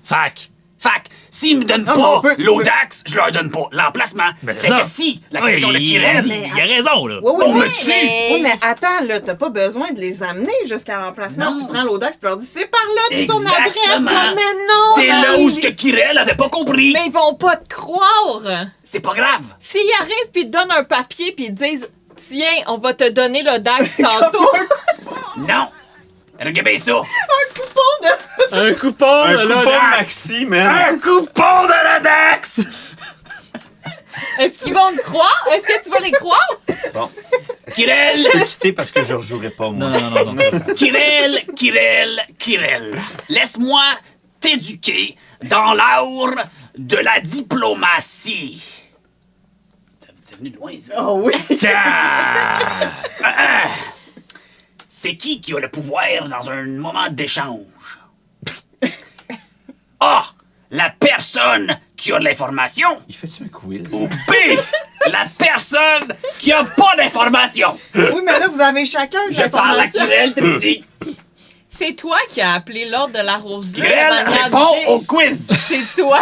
Fac. Fac, s'ils me donnent Non, mais pas on peut- l'Audax, je leur donne pas l'emplacement. Ben, Fait ça. que si la Oui, question de il, Kirel, il a raison, là. Oui, oui, On oui, me tue. Oui, mais attends, là, t'as pas besoin de les amener jusqu'à l'emplacement. Non. Tu prends l'audax, tu leur dis, c'est par là, tu tournes à droite. Exactement. Ouais, mais non! c'est là où ce que ils- Kirel avait pas compris. Mais ils vont pas te croire. C'est pas grave. S'ils arrivent puis ils te donnent un papier puis ils te disent tiens, on va te donner le Dax tantôt. Non. Regardez ça. Un coupon Un de coupon l'Audax. maxi, man. Un coupon de l'Audax. Est-ce qu'ils vont te croire? Est-ce que tu vas les croire? Bon, Kirel, je peux quitter parce que je rejouerai pas, moi. Non. Kirel. Laisse-moi t'éduquer dans l'art de la diplomatie. C'est venu de loin, ça. Oh oui. C'est qui a le pouvoir dans un moment d'échange? A. La personne qui a de l'information. Il fait-tu un quiz? Ou B. La personne qui a pas d'information. Oui, mais là, vous avez chacun Je parle à l'information. Kirel, Trixie. C'est toi qui as appelé l'ordre de la Rose Bleue. Kirel de manière répond dé- au quiz. C'est toi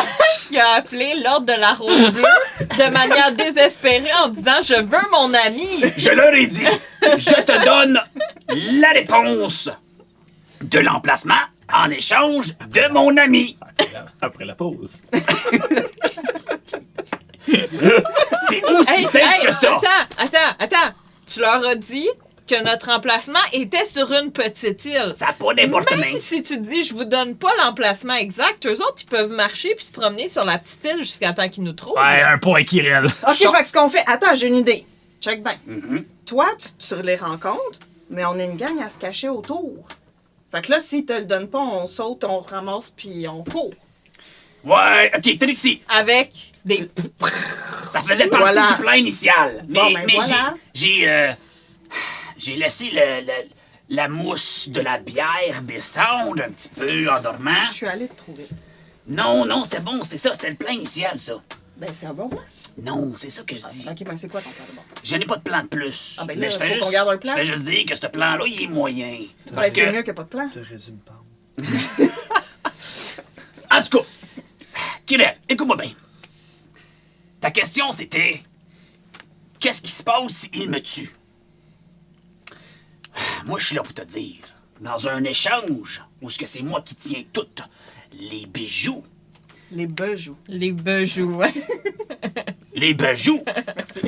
qui as appelé l'ordre de la Rose Bleue de manière désespérée en disant je veux mon ami. Je leur ai dit, je te donne la réponse de l'emplacement en échange de mon ami. Après la pause. C'est aussi simple que ça. Attends. Tu leur as dit que notre emplacement était sur une petite île. Ça n'a pas d'importance. Même si tu dis je vous donne pas l'emplacement exact, eux autres ils peuvent marcher puis se promener sur la petite île jusqu'à temps qu'ils nous trouvent. Ouais, un point Kirel. OK, fait que ce qu'on fait... Attends, j'ai une idée. Check bien. Mhm. Toi, tu les rencontres, mais on a une gang à se cacher autour. Fait que là, s'ils te le donnent pas, on saute, on ramasse, puis on court. Ouais, ok, Trixie. Avec des... Ça faisait partie Voilà. du plan initial. Mais, Bon, ben mais voilà. j'ai laissé la mousse de la bière descendre un petit peu en dormant. Je suis allée trop vite. Non, c'était bon, c'était ça, c'était le plan initial, ça. Ben, c'est un bon plan. Non, c'est ça que je dis. Ok, ben c'est quoi ton plan de bord? Je n'ai pas de plan de plus. Ah, ben mais là, je fais faut juste, qu'on garde un plan. je fais juste dire que ce plan-là, il est moyen. Ben, Parce c'est que, mieux que pas de plan. Je te résume pas. en tout cas, Kirel, écoute-moi bien. Ta question, c'était... Qu'est-ce qui se passe s'il me tue? Moi, je suis là pour te dire. Dans un échange, où ce que c'est moi qui tiens toutes les bijoux, Les bejoux. Les bejoux, ouais. les bijoux, Merci.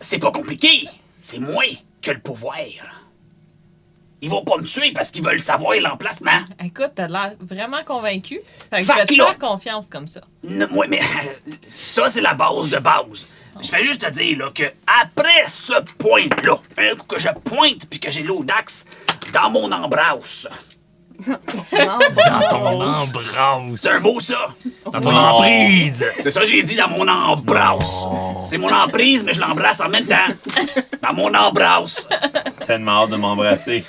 c'est pas compliqué. C'est moi qui ai le pouvoir. Ils vont pas me tuer parce qu'ils veulent savoir l'emplacement. Écoute, t'as l'air vraiment convaincu. Fait que Fait je vais te que là- faire confiance comme ça. Non, ouais, mais ça, c'est la base de base. Je vais juste te dire là, que après ce point-là, un coup que je pointe puis que j'ai l'audax dans mon embrasse. Non, Dans ton embrasse. C'est un mot, ça? Dans ton emprise. C'est ça que j'ai dit dans mon embrasse. C'est mon emprise, mais je l'embrasse en même temps. Dans mon embrasse. Tellement hâte de m'embrasser.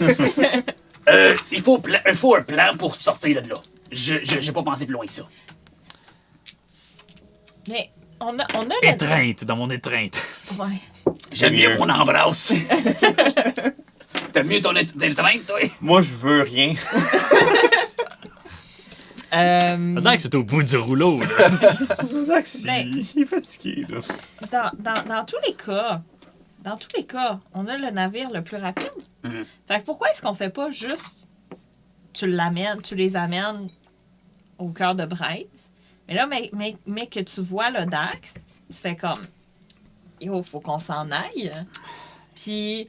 Il faut un plan pour sortir de là. J'ai pas pensé plus loin que ça. Mais on a le... Étreinte, dans mon étreinte. Ouais. J'aime mieux mieux. mon embrasse. T'aimes mieux ton étreinte, toi? Moi, je veux rien. Pendant que c'est au bout du rouleau, là. Ben- Il est fatigué, là. Dans tous les cas, on a le navire le plus rapide. Mhm. Fait que pourquoi est-ce qu'on fait pas juste tu les amènes au cœur de Braise, mais là, mais que tu vois le Dax, tu fais comme il faut qu'on s'en aille. Puis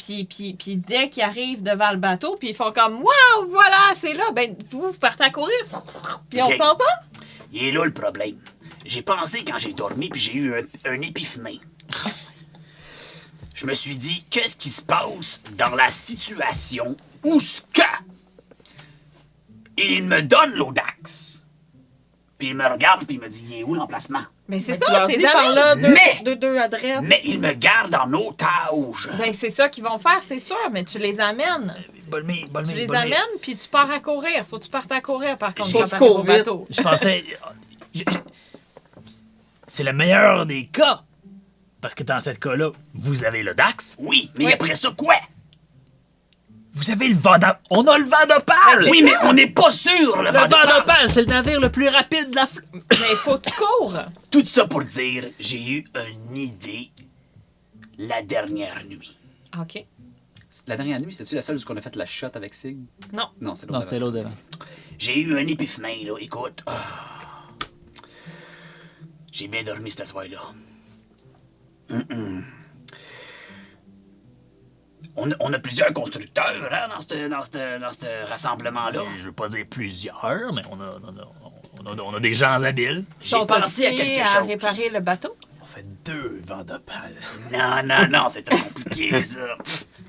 dès qu'ils arrivent devant le bateau, puis ils font comme waouh, voilà, c'est là, ben vous partez à courir. Puis on Ok. s'en va. Il est là le problème. J'ai pensé quand j'ai dormi, puis j'ai eu un épiphanie. Je me suis dit, qu'est-ce qui se passe dans la situation où ce que... Et il me donne l'audax. Puis il me regarde, puis il me dit, il est où l'emplacement? Mais c'est Mais tu ça, leur tes dis par amis. là, Mais- deux à droite. Mais il me garde en otage. Ben c'est ça qu'ils vont faire, c'est sûr, mais tu les amènes. Bolmé, Tu les amènes, puis tu pars à courir. Faut que tu partes à courir, par contre, Faut quand que tu t'arrives au cours vite. bateau. Je pensais. C'est le meilleur des cas. Parce que dans ce cas-là, vous avez le Dax, Oui, mais Oui. après ça, quoi? vous avez le vent d'opale. On a le vent d'opale! Oui, mais on n'est pas sûr, le Le vent vent d'opale. d'opale, c'est le navire le plus rapide de la flotte. Mais faut que tu cours. Tout ça pour dire, j'ai eu une idée la dernière nuit. OK. La dernière nuit, c'était-tu la seule où on a fait la shot avec Sig? Non. Non, c'est Non, l'autre. c'était l'autre devant. J'ai eu un épiphanie, là. Écoute. J'ai bien dormi ce soir-là. On a plusieurs constructeurs hein, dans ce rassemblement-là. Je veux pas dire plusieurs, mais on a des gens habiles. J'ai Sont pensé à occupés quelque à chose. réparer le bateau. On fait 2 vents d'opale. Non, c'est trop compliqué, ça.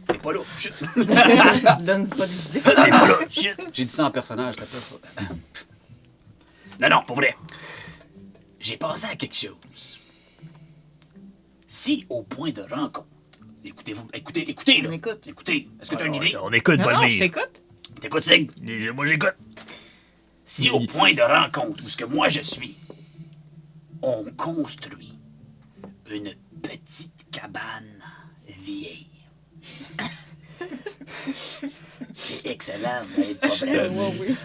T'es pas là. Chut. Donne pas des idées. T'es pas là. Chut. J'ai dit ça en personnage, t'as pas. Non, pour vrai. J'ai pensé à quelque chose. Si au point de rencontre, écoutez, là. On écoute. Écoutez, est-ce que tu as une idée? On écoute, Non, non, je Bolmé. t'écoute. T'écoutes, Sig? Moi, j'écoute. Si au point de rencontre où ce que moi je suis, on construit une petite cabane vieille. C'est excellent, vous n'avez pas vrai.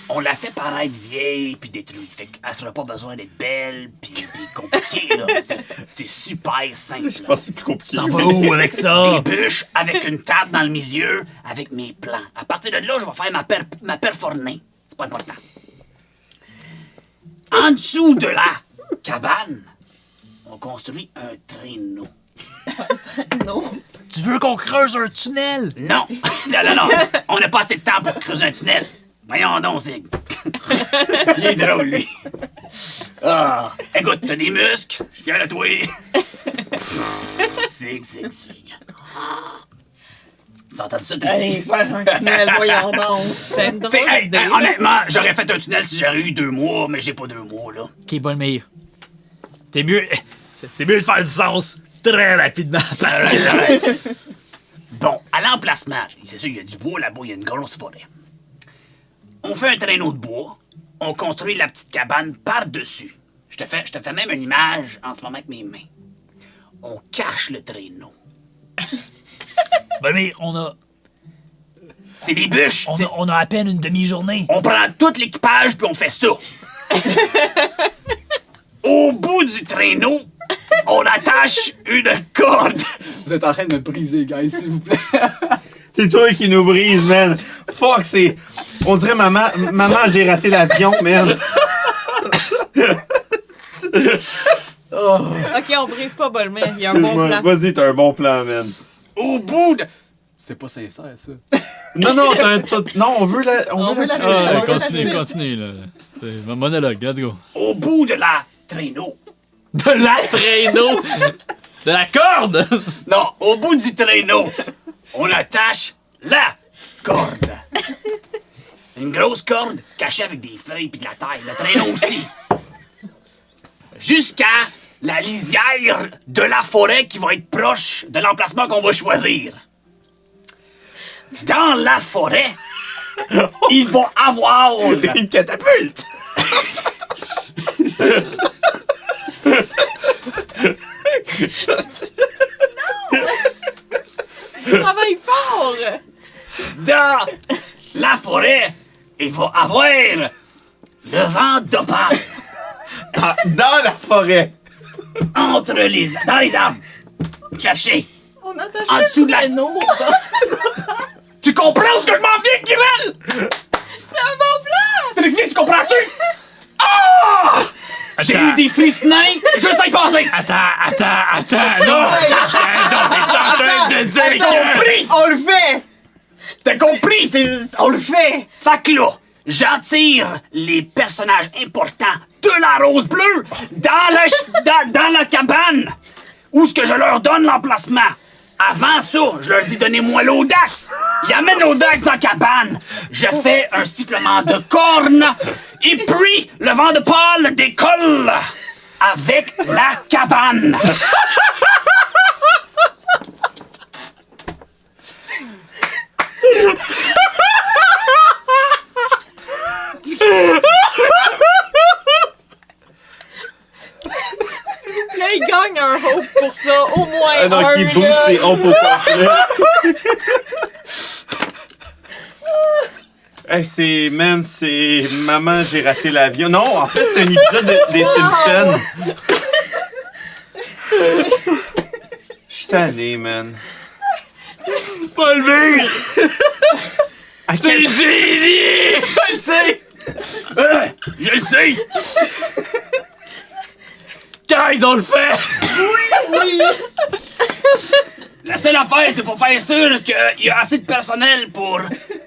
On la fait paraître vieille puis détruite. Fait qu'elle sera pas besoin d'être belle puis compliquée, là. C'est super simple. Je pense que c'est plus compliqué. T'en vas où avec ça? Des bûches avec une table dans le milieu avec mes plans. À partir de là, je vais faire ma perfornée. C'est pas important. En dessous de la cabane, on construit un traîneau. Non. Tu veux qu'on creuse un tunnel? Non! Non. On n'a pas assez de temps pour creuser un tunnel. Voyons donc, Zig. Il est drôle, lui. Ah, écoute, t'as des muscles. Je suis fier de toi. Zig. Tu entends ça, Hey, Trixie? faire un tunnel, voyons donc. C'est une drôle Hey, d'idée. honnêtement, j'aurais fait un tunnel si j'aurais eu 2 mois, mais j'ai pas 2 mois, là. Ok, Bolmir. T'es mieux. C'est mieux de faire du sens très rapidement. Parce que Bon, à l'emplacement, c'est sûr, il y a du bois là-bas, il y a une grosse forêt. On fait un traîneau de bois, on construit la petite cabane par-dessus. Je te fais même une image en ce moment avec mes mains. On cache le traîneau. Bolmir, on a C'est des bûches. on a à peine une demi-journée. On prend tout l'équipage puis on fait ça. Au bout du traîneau, on attache une corde. Vous êtes en train de me briser, guys, s'il vous plaît. C'est toi qui nous brise, man. Fuck, c'est... On dirait maman, j'ai raté l'avion, man. Ok, on brise pas Bolmer. Il y a un bon plan. Vas-y, t'as un bon plan, man. Au bout de... C'est pas sincère, ça. Non, non, on veut la On veut la suite. suite. Ah, Ouais, continue, la continue, là. C'est un monologue, let's go. Au bout de la traîneau. De la traîneau! De la corde! Non, au bout du traîneau, on attache la corde. Une grosse corde cachée avec des feuilles puis de la terre. Le traîneau aussi. Jusqu'à la lisière de la forêt qui va être proche de l'emplacement qu'on va choisir. Dans la forêt, il va avoir... Une catapulte! Il travaille fort! Dans la forêt, il va avoir le vent d'opale Dans la forêt! dans les arbres, caché. On attache En tout dessous le de la- traîneau. Tu comprends ce que je m'en viens, Kirel? C'est un bon plan! Trixie, tu comprends-tu? Ah! J'ai eu des frissonnins, juste à y penser. Attends, non! Donc, t'es en train de dire T'as compris? On le fait! T'as compris? On le fait! Fait que là, j'attire les personnages importants de la Rose Bleue dans la cabane où ce que je leur donne l'emplacement. Avant ça, je leur dis donnez-moi l'audax. Ils amènent l'audax dans la cabane. Je fais un sifflement de corne et puis le vent de pâle décolle avec la cabane. Là, il gagne un hope pour ça. Au moins Un un, qui là. boost, c'est on peut complet. Hey, c'est maman, j'ai raté l'avion. Non, en fait, c'est un épisode des Simpsons. Je suis tanné, man. Pas le vire! C'est génial! Je le sais! Je le sais! Guys, on le fait! Oui! La seule affaire, c'est pour faire sûr qu'il y a assez de personnel pour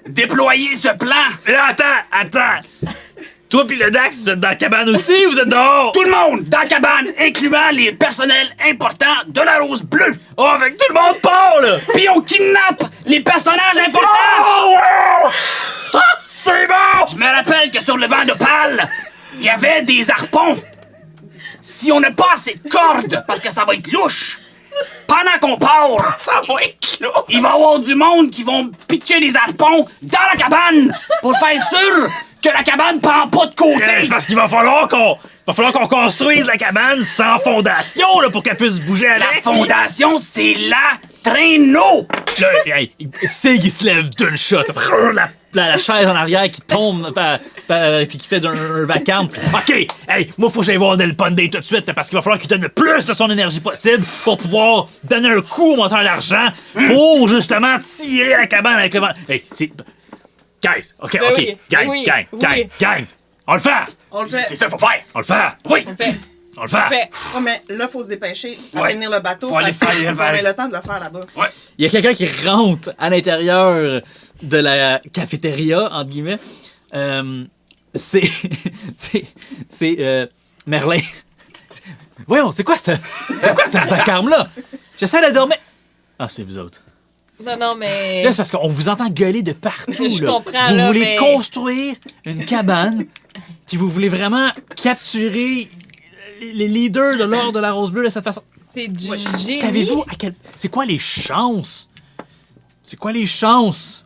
déployer ce plan. Mais là, attends! Toi pis le Dax, vous êtes dans la cabane aussi ou vous êtes dehors? Tout le monde dans la cabane, incluant les personnels importants de la Rose Bleue. Oh, avec tout le monde part, là! Puis on kidnappe les personnages importants. Oh, wow! Ah, c'est bon! Je me rappelle que sur le vent de pâle, il y avait des harpons. Si on n'a pas assez de cordes, parce que ça va être louche, pendant qu'on part, Ça va être là! il va y avoir du monde qui vont pitcher des harpons dans la cabane pour faire sûr que la cabane prend pas de côté. C'est parce qu'il va falloir qu'on construise la cabane sans fondation, là, pour qu'elle puisse bouger La avec. fondation, c'est la traîneau. Là, hey, c'est qu'il se lève d'une shot. La chaise en arrière qui tombe puis qui fait un vacarme. OK, hey, moi, faut que j'aille voir Del Ponday tout de suite parce qu'il va falloir qu'il donne le plus de son énergie possible pour pouvoir donner un coup au moteur d'argent pour justement tirer la cabane avec le vent. Hey, c'est... Guys, OK, Ben OK, oui, gang, oui, gang, oui. gang, gang. On le fait! On le C'est fait. ça qu'il faut faire. On le fait! Oui. On le fait. On le fait! Fait. Oh, mais là, faut se dépêcher à Ouais. finir le bateau. Faut aller parce faire qu'on a le temps de le faire là-bas. Il y a quelqu'un qui rentre à l'intérieur de la cafétéria, entre guillemets. C'est Merlin. Voyons, c'est quoi ce vacarme-là? J'essaie de dormir. Ah, c'est vous autres. Non, mais... Là, c'est parce qu'on vous entend gueuler de partout. Je là. comprends, vous là, voulez mais- construire une cabane, puis vous voulez vraiment capturer les leaders de l'ordre de la Rose Bleue de cette façon. C'est du génie. Savez-vous à quel... C'est quoi les chances? C'est quoi les chances?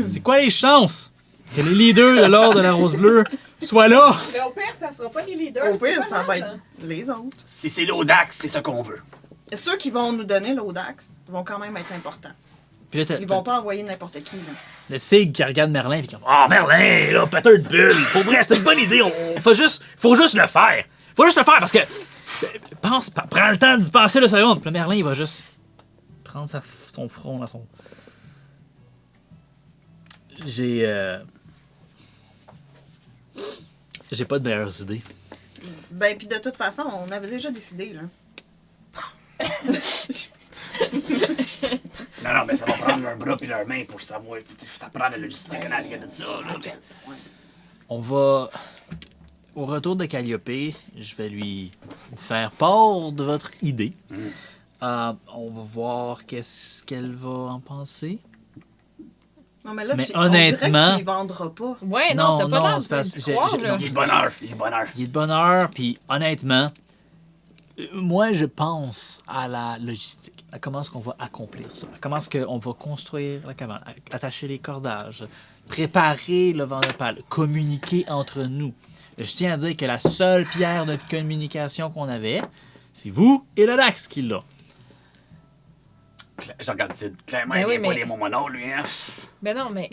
C'est quoi les chances que les leaders de l'ordre de la Rose Bleue soient là? Mais au pire, ça sera pas les leaders. Au pire, ça va être les autres. Si c'est l'Audax, c'est ça qu'on veut. Et ceux qui vont nous donner l'Audax vont quand même être importants. Puis là, Ils vont pas envoyer n'importe qui. Là. le Sig qui regarde Merlin puis comme Ah, Merlin, là, pâteur de bulle. Pour vrai, c'est une bonne idée. Faut juste le faire. Faut juste le faire parce que. Prends le temps d'y penser le seconde. Puis le Merlin, il va juste prendre son front dans son. J'ai pas de meilleures idées. Ben, puis de toute façon, on avait déjà décidé, là. Non, mais ça va prendre leurs bras et leurs mains pour savoir. Ça prend la logistique en arrière de ça. Là. On va. Au retour de Calliope, je vais lui faire part de votre idée. On va voir qu'est-ce qu'elle va en penser. Non, mais là, Mais on honnêtement- dirait qu'il vendra pas. Ouais, non, t'as pas l'air c'est parce d'y que croire, là. Il est de bonne heure. Il est de bonne heure. Il est de bonne heure, puis honnêtement, moi, je pense à la logistique, à comment est-ce qu'on va accomplir ça, à comment est-ce qu'on va construire la cabane, attacher les cordages, préparer le vent de pâle, communiquer entre nous. Je tiens à dire que la seule pierre de communication qu'on avait, c'est vous et le Dax qui l'a. Je regarde Sid. Clairement, Ben il oui, vient pas mais- les mots lui. Hein. Ben non, mais...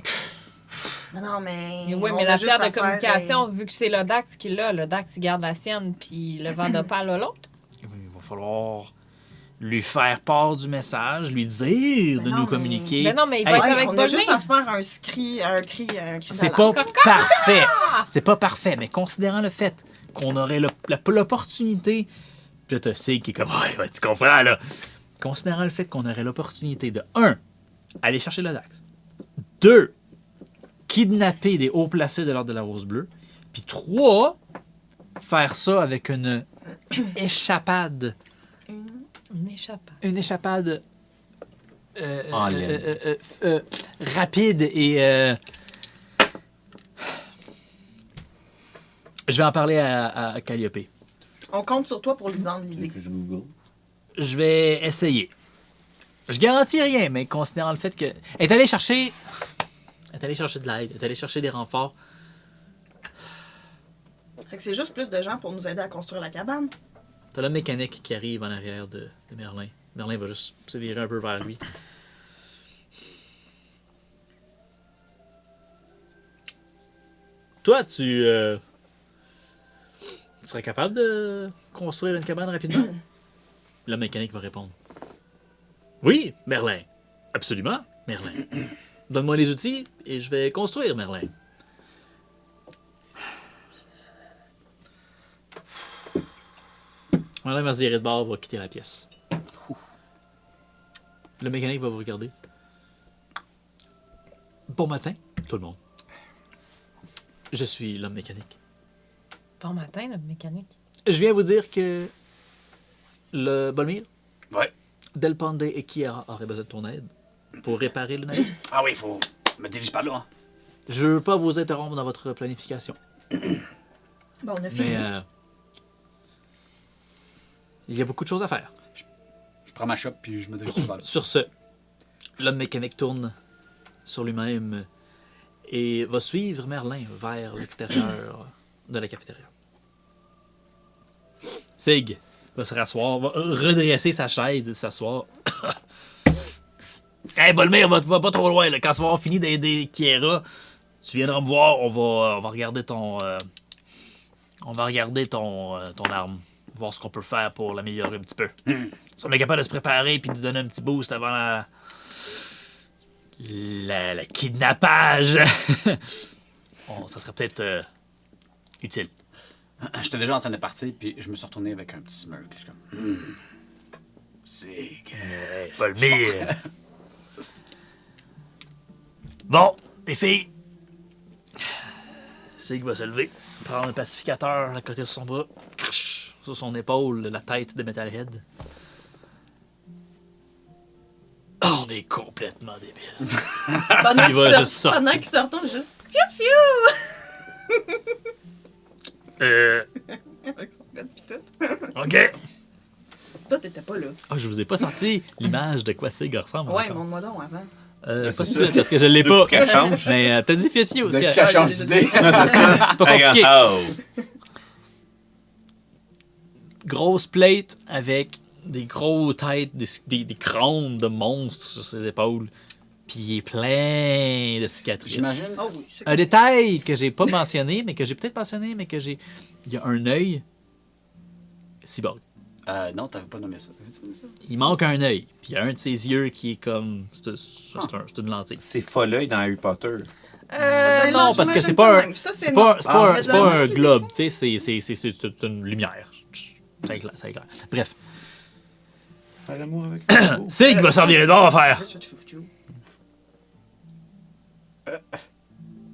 Mais non, mais. Oui, on mais a la juste pierre à de faire, communication, vu que c'est le Dax qui l'a, le Dax il garde la sienne, puis le vent de pâle a l'autre. Il va falloir lui faire part du message, lui dire de Mais non, nous mais- communiquer. Ben non, mais il va Hey, être Ouais, avec on a juste Bolmé. à se faire un cri C'est d'alarme. pas parfait. C'est pas parfait, mais considérant le fait qu'on aurait l'opportunité. Puis là, t'as Sig qui est comme, ouais, tu comprends, là. Considérant le fait qu'on aurait l'opportunité de, 1, aller chercher le Dax. 2, kidnapper des hauts placés de l'Ordre de la Rose Bleue. Puis 3, faire ça avec une échappade. On échappe. Une échappade En laine. rapide et je vais en parler à Calliope. On compte sur toi pour lui vendre l'idée. Que je Google. Je vais essayer. Je garantis rien, mais considérant le fait que elle est allée chercher de l'aide, elle est allée chercher des renforts. Fait que c'est juste plus de gens pour nous aider à construire la cabane. T'as le mécanique qui arrive en arrière de Merlin. Merlin va juste se virer un peu vers lui. Toi, tu serais capable de construire une cabane rapidement? Le mécanique va répondre. Oui, Merlin. Absolument, Merlin. Donne-moi les outils et je vais construire, Merlin. Merlin va se virer de bord, va quitter la pièce. Le mécanique va vous regarder. Bon matin, tout le monde. Je suis l'homme mécanique. Bon matin, notre mécanique. Je viens vous dire que le Bolmir, Ouais. Del Ponde et Kiara auraient besoin de ton aide pour réparer le navire. Ah oui, il faut. Me dirige par là. Hein. Je veux pas vous interrompre dans votre planification, Bon, on a fini. mais il y a beaucoup de choses à faire. Je prends ma chope puis je me dirige par là. Sur ce, l'homme mécanique tourne sur lui-même et va suivre Merlin vers l'extérieur de la cafétéria. Sig va se rasseoir, va redresser sa chaise et s'asseoir. Hey, Bolmir, va pas trop loin. Là. Quand tu vas avoir fini d'aider Kiera, tu viendras me voir. On va regarder ton. On va regarder ton arme. Voir ce qu'on peut faire pour l'améliorer un petit peu. Si on est capable de se préparer et de se donner un petit boost avant le kidnappage, bon, ça serait peut-être utile. J'étais déjà en train de partir puis je me suis retourné avec un petit smirk. Je suis comme. C'est. Hey, Bolmir! Bon, les filles. Sig va se lever, prendre un pacificateur à côté de son bras, sur son épaule, la tête de Metalhead. est complètement débile. Pendant Il va juste sortir. qu'il se retourne, juste fiou fiou! Avec son code pis tout. OK. Toi, t'étais pas là. Ah, je vous ai pas sorti l'image de quoi c'est ressemble. Ouais, encore. montre-moi donc avant. Pas de suite, parce que je l'ai pas. Qu'elle change. Mais t'as dit fiat-fiat aussi. Qu'elle change d'idée. C'est pas compliqué. Oh. Grosse plate avec des gros têtes, des crânes de monstres sur ses épaules. Puis il est plein de cicatrices. J'imagine. Oh oui, c'est Un détail que j'ai pas mentionné, mais que j'ai peut-être mentionné, mais que j'ai. Il y a un œil cyborg. Non, t'avais pas nommé ça. T'avais-tu nommé ça? Il manque un œil. Puis il y a un de ses yeux qui est comme. C'est une lentille. C'est Folleuil dans Harry Potter. Non, parce que c'est j'imagine pas un. même. Ça, C'est pas, c'est pas, un, mais c'est de la pas un magie, globe, tu sais, c'est une lumière. Ça éclaire, ça éclaire. Bref. Faire l'amour avec Sig va s'en virer d'or à faire. Juste fait de fiou.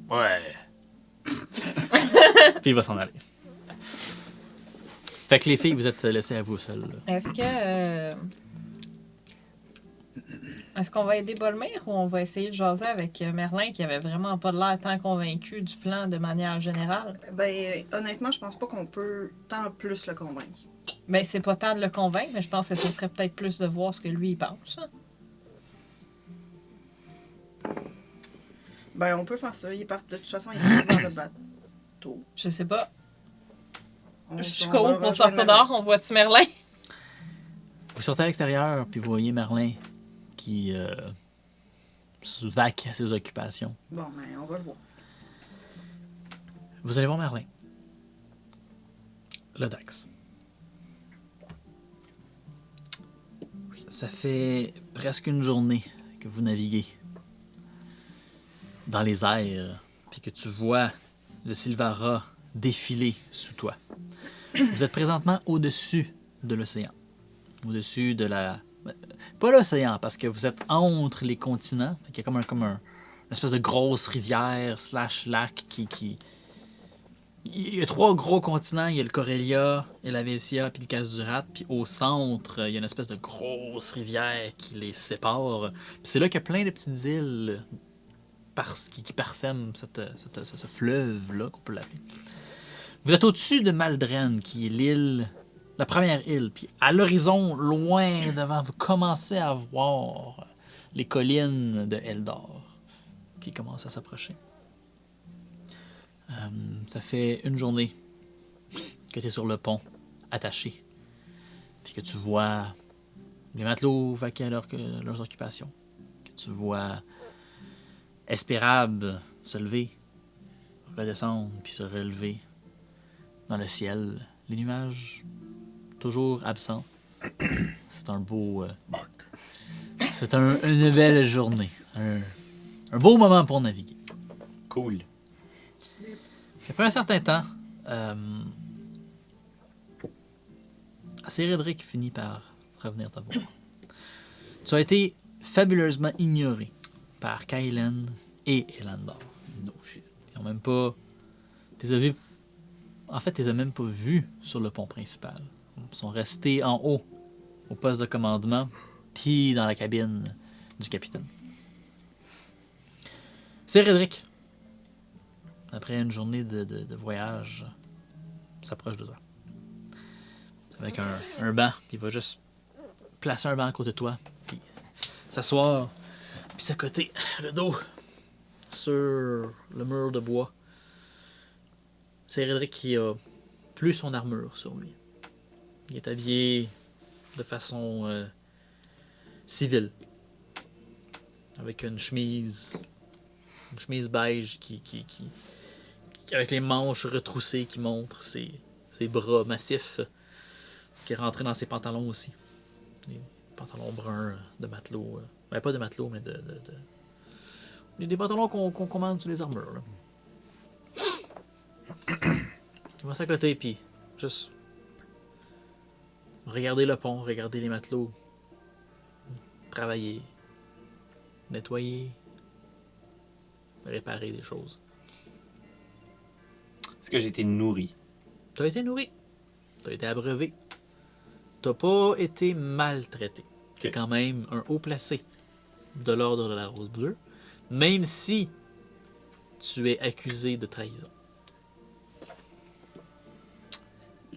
Ouais. Puis il va s'en aller. Fait que les filles, vous êtes laissées à vous seules. là. Est-ce qu'on va aider Bolmir ou on va essayer de jaser avec Merlin qui avait vraiment pas de l'air tant convaincu du plan de manière générale? Ben, honnêtement, je pense pas qu'on peut tant plus le convaincre. Ben, c'est pas tant de le convaincre, mais je pense que ce serait peut-être plus de voir ce que lui il pense. Ben, on peut faire ça. De toute façon, il est parti dans le bateau. Je sais pas. Je On cours va pour rejoindre sortir Merlin. dehors, on voit-tu Merlin? Vous sortez à l'extérieur, puis vous voyez Merlin qui se vaque à ses occupations. Bon, ben, on va le voir. Vous allez voir Merlin. Le Dax. Ça fait presque une journée que vous naviguez dans les airs, puis que tu vois le Sylvara défiler sous toi. Vous êtes présentement au-dessus de l'océan. Au-dessus de la... Pas l'océan, parce que vous êtes entre les continents. Il y a comme une espèce de grosse rivière / lac qui... Il y a 3 gros continents. Il y a le Corellia, et la Helvetia, puis le Casse-du-Rat. Puis au centre, il y a une espèce de grosse rivière qui les sépare. Puis c'est là qu'il y a plein de petites îles qui parsèment ce fleuve-là, qu'on peut l'appeler. Vous êtes au-dessus de Maldren, qui est l'île, la première île. Puis à l'horizon, loin devant, vous commencez à voir les collines de Eldor qui commencent à s'approcher. Ça fait une journée que tu es sur le pont, attaché, puis que tu vois les matelots vaquer à leurs occupations, que tu vois Espérable se lever, redescendre, puis se relever dans le ciel. Les nuages, toujours absents. C'est un beau... c'est une belle journée. Un beau moment pour naviguer. Cool. Après un certain temps, Cérédric finit par revenir te voir. Tu as été fabuleusement ignoré par Kailen et Elandor. No shit. Ils ont même pas... En fait, ils les ont même pas vus sur le pont principal. Ils sont restés en haut, au poste de commandement, puis dans la cabine du capitaine. Cérédric, après une journée de voyage, s'approche de toi. Avec un banc, puis il va juste placer un banc à côté de toi, puis s'asseoir, puis s'accoter le dos sur le mur de bois. Cérédric qui a plus son armure sur lui. Il est habillé de façon civile, avec une chemise beige qui avec les manches retroussées qui montrent ses bras massifs, qui est rentré dans ses pantalons aussi. Des pantalons bruns de matelot. Ben, pas de matelot, mais des pantalons qu'on commande sur les armures. Là. Il va s'accoter, puis juste regarder le pont, regarder les matelots, travailler, nettoyer, réparer des choses. Est-ce que j'ai été nourri? T'as été nourri. T'as été abreuvé. T'as pas été maltraité. T'es Ok. quand même un haut placé de l'Ordre de la Rose Bleue, même si tu es accusé de trahison.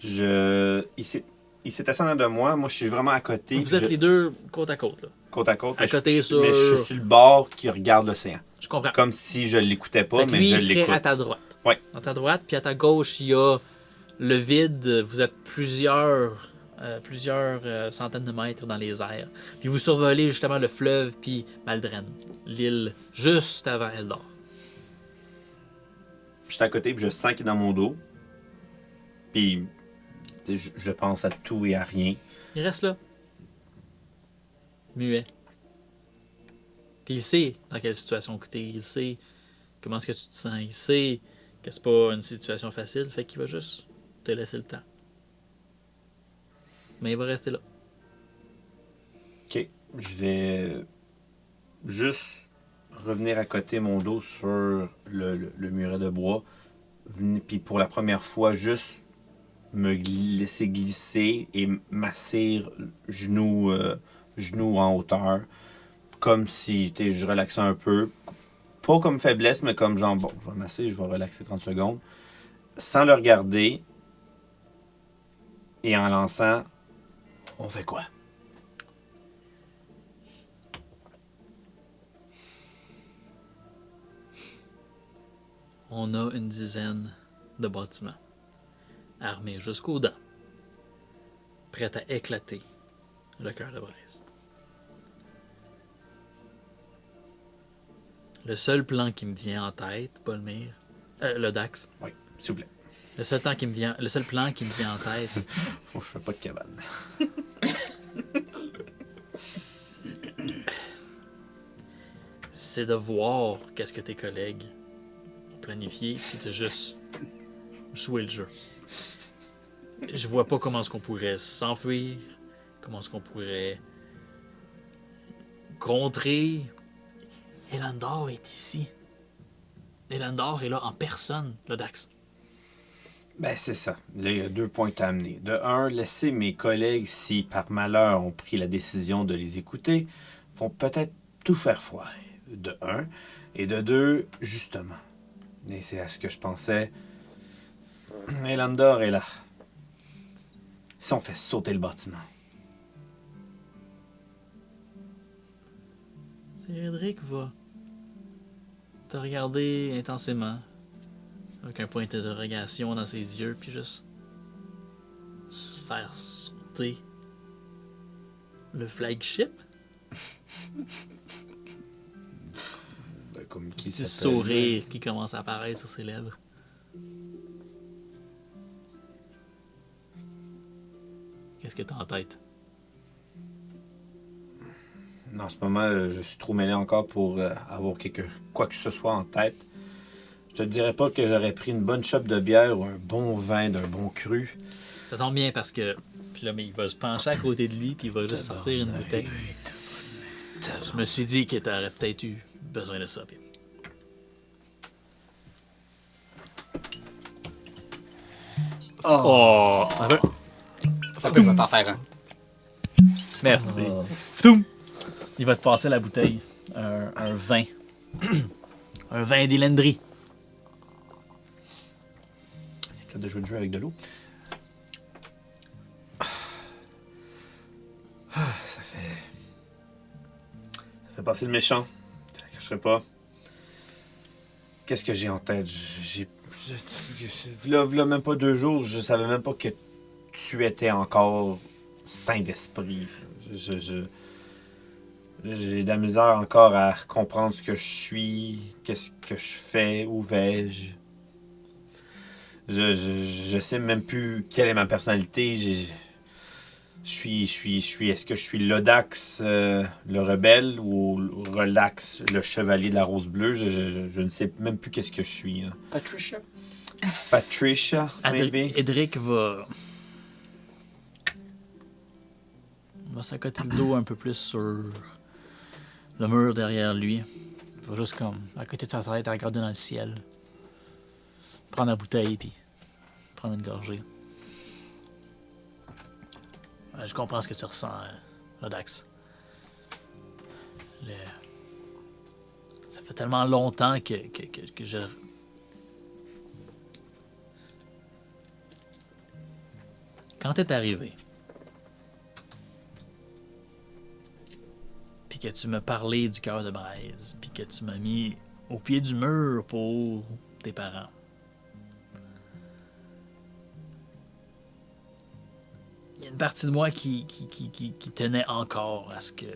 Il s'est assis en de moi. Moi, je suis vraiment à côté. Vous êtes les deux côte à côte, là. Côte à côte. À côté mais sur- mais je suis sur le bord qui regarde l'océan. Je comprends. Comme si je l'écoutais pas, Fait que mais lui, je il serait l'écoute. à ta droite. Ouais. À ta droite, puis à ta gauche, il y a le vide. Vous êtes plusieurs centaines de mètres dans les airs. Puis vous survolez justement le fleuve, puis Maldren, l'île, juste avant Eldor. Je suis à côté, puis je sens qu'il est dans mon dos. Puis je pense à tout et à rien. Il reste là. Muet. Puis il sait dans quelle situation que t'es. Il sait comment est-ce que tu te sens. Il sait que c'est pas une situation facile. Fait qu'il va juste te laisser le temps. Mais il va rester là. Ok. Je vais juste revenir à côté mon dos sur le muret de bois. Puis pour la première fois, juste me laisser glisser et masser genou en hauteur. Comme si je relaxais un peu. Pas comme faiblesse, mais comme genre, bon, je vais masser, je vais relaxer 30 secondes. Sans le regarder. Et en lançant, on fait quoi? On a une dizaine de bâtiments, armés jusqu'aux dents, prêts à éclater le cœur de braise. Le seul plan qui me vient en tête, Bolmir, le Dax, Oui, s'il vous plaît. le seul plan qui me vient en tête, Je fais pas de cabane. c'est de voir qu'est-ce que tes collègues ont planifié, puis de juste jouer le jeu. Je vois pas comment est-ce qu'on pourrait s'enfuir, comment est-ce qu'on pourrait contrer. Elandor est ici. Elandor est là en personne, le Dax. Ben, c'est ça. Là, il y a 2 points à amener. De un, laisser mes collègues, si par malheur ont pris la décision de les écouter, vont peut-être tout faire foire. De un. Et de deux, justement. Et c'est à ce que je pensais. Elandor est là. Si on fait sauter le bâtiment. Cédric va te regarder intensément, avec un point d'interrogation dans ses yeux, puis juste se faire sauter le flagship. Ben, comme qui Petit s'appelle- sourire qui commence à apparaître sur ses lèvres. Qu'est-ce que t'as en tête? En ce moment, je suis trop mêlé encore pour avoir quoi que ce soit en tête. Je te dirais pas que j'aurais pris une bonne chope de bière ou un bon vin d'un bon cru. Ça tombe bien parce que. Puis là, mais il va se pencher à côté de lui, puis il va juste sortir une bouteille. Je me suis dit que t'aurais peut-être eu besoin de ça. Puis... Oh! Un peu. Fait que je vais t'en faire un. Merci. Ftoum! Il va te passer la bouteille. Un vin. Un vin d'Ilendry. C'est plate de jouer le jeu avec de l'eau. Ça fait passer le méchant. Je ne cacherai pas. Qu'est-ce que j'ai en tête? V'là même pas 2 jours, je savais même pas que tu étais encore sain d'esprit. J'ai de la misère encore à comprendre ce que je suis, qu'est-ce que je fais, où vais-je. Je sais même plus quelle est ma personnalité. Est-ce que je suis l'Odax, le rebelle, ou Relax, le chevalier de la rose bleue? Je ne sais même plus qu'est-ce que je suis. Hein. Patricia, maybe? Edric va s'accoter le dos un peu plus sur le mur derrière lui. Il va juste comme à côté de sa tête à regarder dans le ciel. Prendre la bouteille puis prendre une gorgée. Je comprends ce que tu ressens, Lodax. Ça fait tellement longtemps que je... Quand t'es arrivé, puis que tu m'as parlé du cœur de braise, puis que tu m'as mis au pied du mur pour tes parents, il y a une partie de moi qui tenait encore à ce que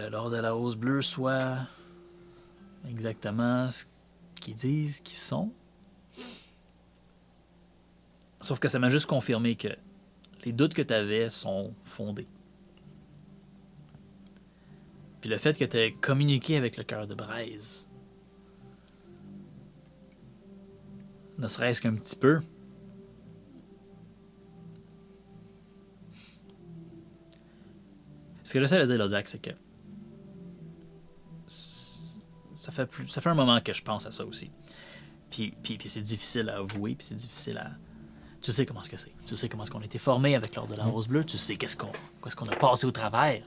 l'ordre de la Rose Bleue soit exactement ce qu'ils disent qu'ils sont. Sauf que ça m'a juste confirmé que les doutes que tu avais sont fondés. Puis le fait que tu aies communiqué avec le cœur de braise, ne serait-ce qu'un petit peu, ce que j'essaie de dire, Lozak, c'est que ça fait un moment que je pense à ça aussi. Puis c'est difficile à avouer, puis c'est difficile à... Tu sais comment c'est. Tu sais comment est-ce qu'on a été formé avec l'Ordre de la Rose Bleue. Tu sais qu'est-ce qu'on a passé au travers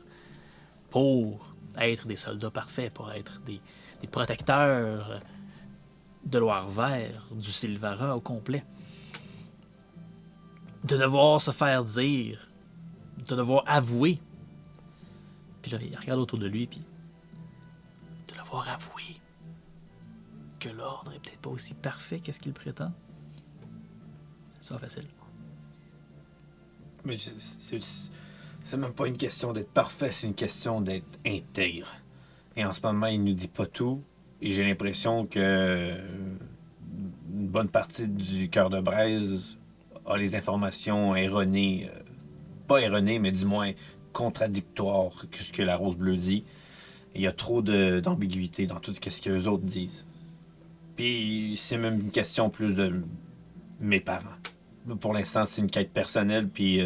pour être des soldats parfaits, pour être des protecteurs de Loire-Vert, du Sylvara au complet. De devoir se faire dire, de devoir avouer. Puis là, il regarde autour de lui, puis de devoir avouer que l'Ordre est peut-être pas aussi parfait qu'est-ce qu'il prétend. C'est pas facile. Mais c'est même pas une question d'être parfait, c'est une question d'être intègre. Et en ce moment, il nous dit pas tout. Et j'ai l'impression que une bonne partie du cœur de braise a les informations erronées. Pas erronées, mais du moins contradictoires que ce que la Rose Bleue dit. Et il y a trop d'ambiguïté dans tout ce qu'eux autres disent. Puis c'est même une question plus de mes parents. Pour l'instant, c'est une quête personnelle, puis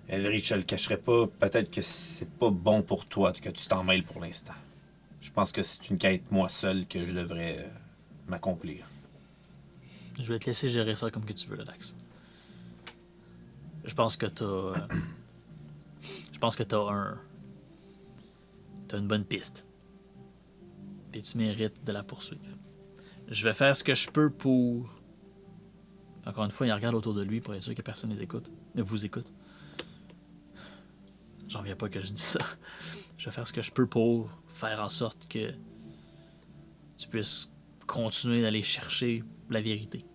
Elrich, je le cacherai pas, peut-être que c'est pas bon pour toi que tu t'en mêles pour l'instant. Je pense que c'est une quête, moi seul, que je devrais m'accomplir. Je vais te laisser gérer ça comme que tu veux, Lodax. Je pense que t'as une bonne piste. Puis tu mérites de la poursuivre. Je vais faire ce que je peux pour... Encore une fois, il regarde autour de lui pour être sûr que personne ne vous écoute. J'en reviens pas que je dis ça. Je vais faire ce que je peux pour faire en sorte que tu puisses continuer d'aller chercher la vérité.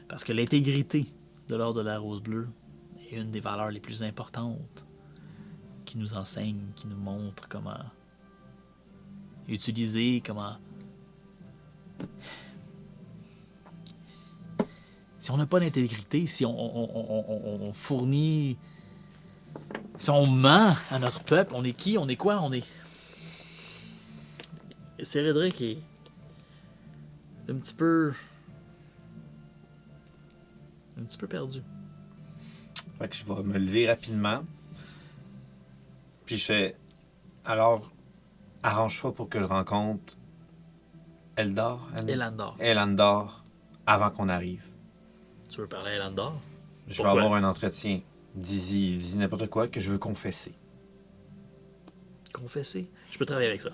Parce que l'intégrité de l'Ordre de la Rose Bleue est une des valeurs les plus importantes qui nous enseigne, qui nous montre comment utiliser, comment... Si on n'a pas d'intégrité, si on fournit... Si on ment à notre peuple, on est qui? On est quoi? On est... Cérédric est un petit peu perdu. Fait que je vais me lever rapidement. Puis je fais... Alors, arrange-toi pour que je rencontre Eldar? Elandar, avant qu'on arrive. Tu veux parler à Elandar? Je vais avoir un entretien. Dis n'importe quoi que je veux confesser. Confesser? Je peux travailler avec ça.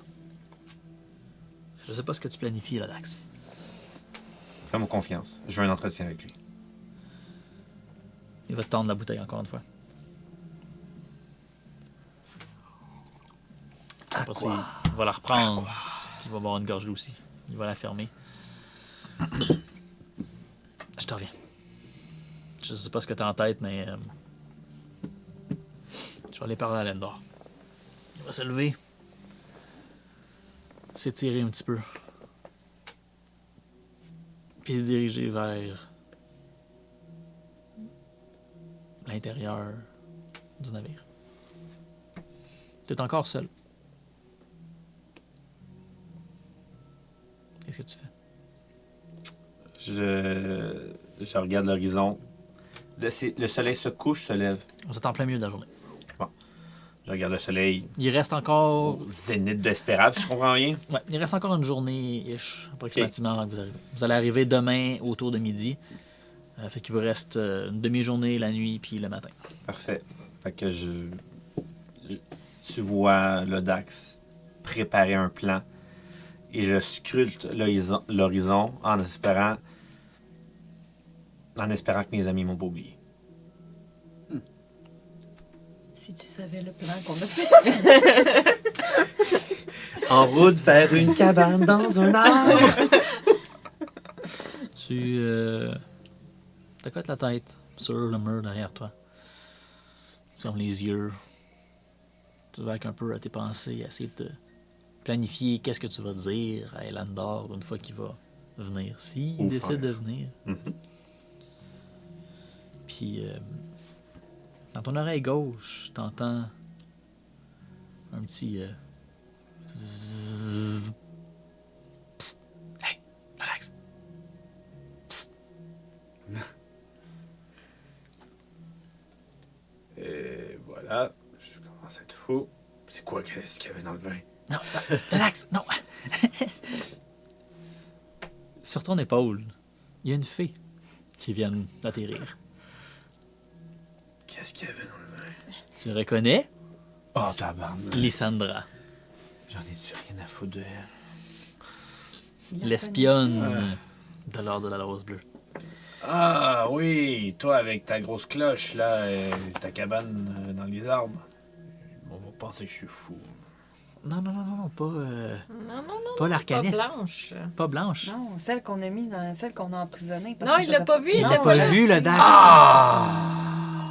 Je sais pas ce que tu planifies, là, Dax. Fais-moi confiance. Je veux un entretien avec lui. Il va te tendre la bouteille encore une fois. Après, il va la reprendre. Puis il va boire une gorge lui aussi. Il va la fermer. Je te reviens. Je sais pas ce que t'as en tête, mais... je vais aller parler à Lendor. Il va se lever. S'étirer un petit peu. Puis se diriger vers... l'intérieur du navire. T'es encore seul. Qu'est-ce que tu fais? Je regarde l'horizon. Le soleil se couche, se lève. Vous êtes en plein milieu de la journée. Bon. Je regarde le soleil Il reste encore... au zénith d'Espérable, si je comprends bien. Ouais, il reste encore une journée-ish, approximativement, avant que vous arrivez. Vous allez arriver demain autour de midi. Fait qu'il vous reste une demi-journée la nuit puis le matin. Parfait. Fait que tu vois le Dax préparer un plan et je scrute l'horizon en espérant que mes amis m'ont pas oublié. Si tu savais le plan qu'on a fait. En route vers une cabane dans un arbre. Tu t'accotes la tête sur le mur derrière toi. Tu fermes les yeux. Tu vas un peu à tes pensées, essayer de planifier qu'est-ce que tu vas dire à Elandor une fois qu'il va venir. S'il Ou décide de faire. venir. Mhm. Puis, dans ton oreille gauche, t'entends un petit... Psst! Hey! Relax! Psst! Et voilà, je commence à être fou. C'est quoi qu'est-ce qu'il y avait dans le vin? Non, relax! Non! Sur ton épaule, il y a une fée qui vient d'atterrir. Qu'est-ce qu'il y avait dans le vin? Tu reconnais Oh, tabarnak. Lysandra, J'en ai-tu rien à foutre de elle? l'espionne de l'ordre de la rose bleue. Ah oui, toi avec ta grosse cloche, là, ta cabane dans les arbres. On va penser que je suis fou. Non, pas, Non, pas pas l'arcaniste. blanche. Pas blanche. Non, celle qu'on a mis dans celle qu'on a emprisonnée. parce Non, qu'on il l'a faisait- pas vu, il Non, l'a Pas je vu le sais. Dax.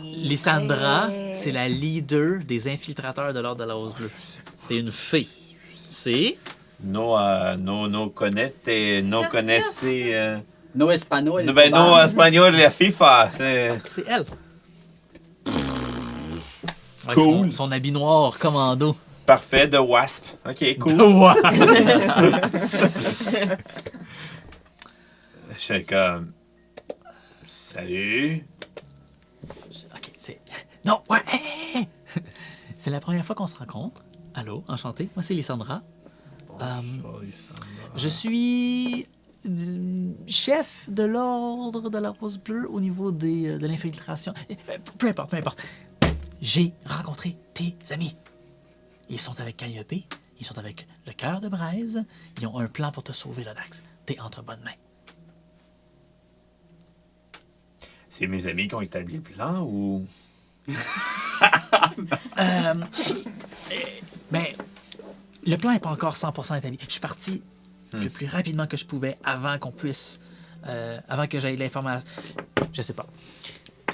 Hey. Lysandra, Hey. c'est la leader des infiltrateurs de l'ordre de la rose bleue. C'est une fée. C'est... No connaître, no connaissez. No espagnol. Ben, no espagnol, la FIFA. C'est elle. Avec Cool. son habit noir commando. Parfait, de Wasp. Ok, cool. Ouais. Je fais comme. Salut. Ok, c'est... Non, ouais. Hey. C'est la première fois qu'on se rencontre. Allô, enchanté. Moi, c'est Lysandra. Je suis chef de l'ordre de la Rose Bleue au niveau de l'infiltration. Peu importe. J'ai rencontré tes amis. Ils sont avec Calliope, ils sont avec le cœur de Braise. Ils ont un plan pour te sauver, le Dax. T'es entre bonnes mains. C'est mes amis qui ont établi le plan ou. Ben, le plan n'est pas encore 100% établi. Je suis parti le plus rapidement que je pouvais avant qu'on puisse... avant que j'aie l'information. Je sais pas.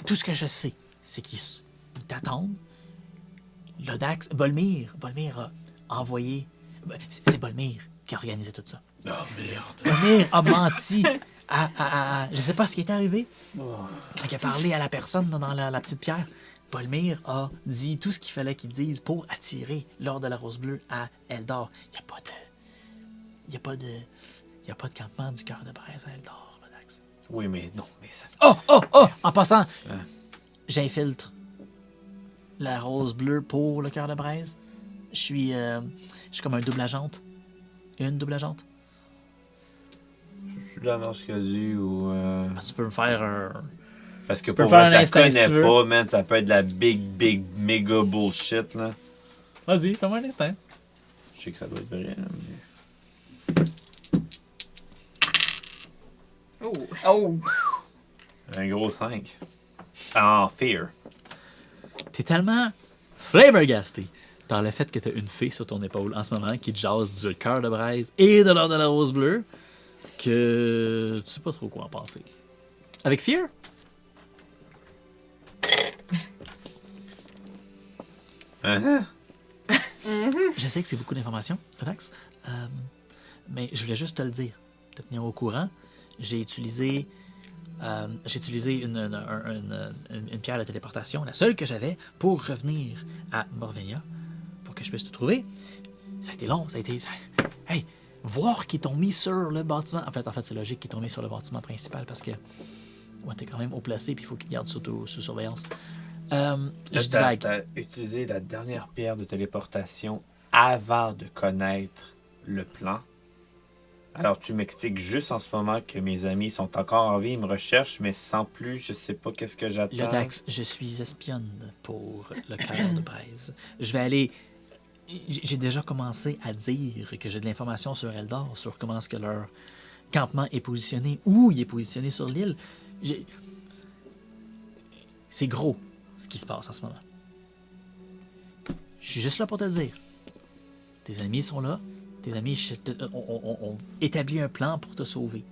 Tout ce que je sais, c'est qu'ils t'attendent. Le Dax... Bolmir a envoyé... C'est Bolmir qui a organisé tout ça. Oh merde. Bolmir a menti je sais pas ce qui est arrivé. Quand il a parlé à la personne dans la petite pierre, Bolmir a dit tout ce qu'il fallait qu'il dise pour attirer l'ordre de la Rose Bleue à Eldor. Il n'y a pas de campement du cœur de Braise à Eldor, le Dax. Oui, mais non, mais ça. Oh! En passant, Hein? j'infiltre la Rose Bleue pour le cœur de Braise. Je suis comme un double agente. Une double agente. Je suis là dans ce cas dit ou. Tu peux me faire un... Parce que Tu peux pour faire moi, un je la instinct si connais tu veux. pas, man. Ça peut être de la big, méga bullshit, là. Vas-y, fais-moi un instant. Je sais que ça doit être vrai, là, mais... Oh! Un gros 5. En fear. T'es tellement flabbergasté par le fait que t'as une fée sur ton épaule en ce moment qui te jase du cœur de Braise et de l'ordre de la Rose Bleue que tu sais pas trop quoi en penser. Avec Fear? Hein? Je sais que c'est beaucoup d'informations, Relax. Mais je voulais juste te le dire, te tenir au courant. J'ai utilisé une pierre de téléportation, la seule que j'avais, pour revenir à Morvenia, pour que je puisse te trouver. Ça a été long, Hey, voir qu'ils t'ont mis sur le bâtiment... En fait, c'est logique qu'ils t'ont mis sur le bâtiment principal, parce que t'es quand même haut placé, puis il faut qu'ils te gardent sous surveillance. Je divague. T'as utilisé la dernière pierre de téléportation avant de connaître le plan. Alors, tu m'expliques juste en ce moment que mes amis sont encore en vie, ils me recherchent, mais sans plus, je sais pas qu'est-ce que j'attends. Le Dax, je suis espionne pour le cœur de Braise. Je vais aller j'ai déjà commencé à dire que j'ai de l'information sur Eldar, sur comment est-ce que leur campement est positionné, où il est positionné sur l'île. C'est gros, ce qui se passe en ce moment. Je suis juste là pour te le dire. Tes amis sont là. Tes amis ont établi un plan pour te sauver.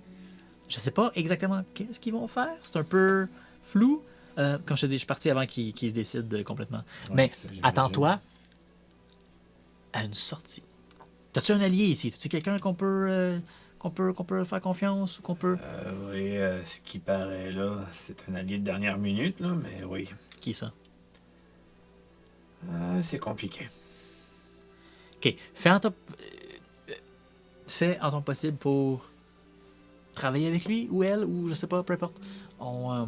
Je sais pas exactement qu'est-ce qu'ils vont faire. C'est un peu flou. Comme je te dis, je suis parti avant qu'ils se décident complètement. Ouais, Mais ça, j'imagine. attends-toi à une sortie. T'as-tu un allié ici? T'as-tu quelqu'un qu'on peut faire confiance ou qu'on peut... Oui, ce qui paraît là, c'est un allié de dernière minute, là, mais oui. Qui ça? C'est compliqué. OK. Fais en ton possible pour travailler avec lui ou elle, ou je sais pas, peu importe. Elle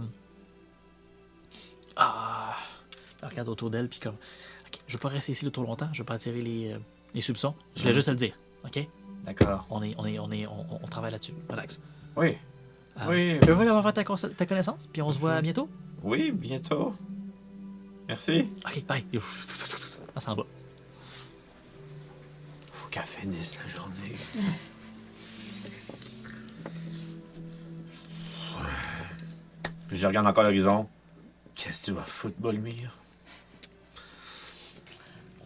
regarde autour d'elle, puis comme... OK, je veux pas rester ici là trop longtemps, je veux pas attirer les soupçons. Je voulais juste te le dire, OK? D'accord. On travaille là-dessus. Relax. Oui. Oui. Je veux vraiment faire ta connaissance, puis on se voit bientôt. Oui, bientôt. Merci. OK, bye. On s'en va. Faut qu'elle finisse la journée. Puis je regarde encore l'horizon. Qu'est-ce que tu vas foutre, Bolmir?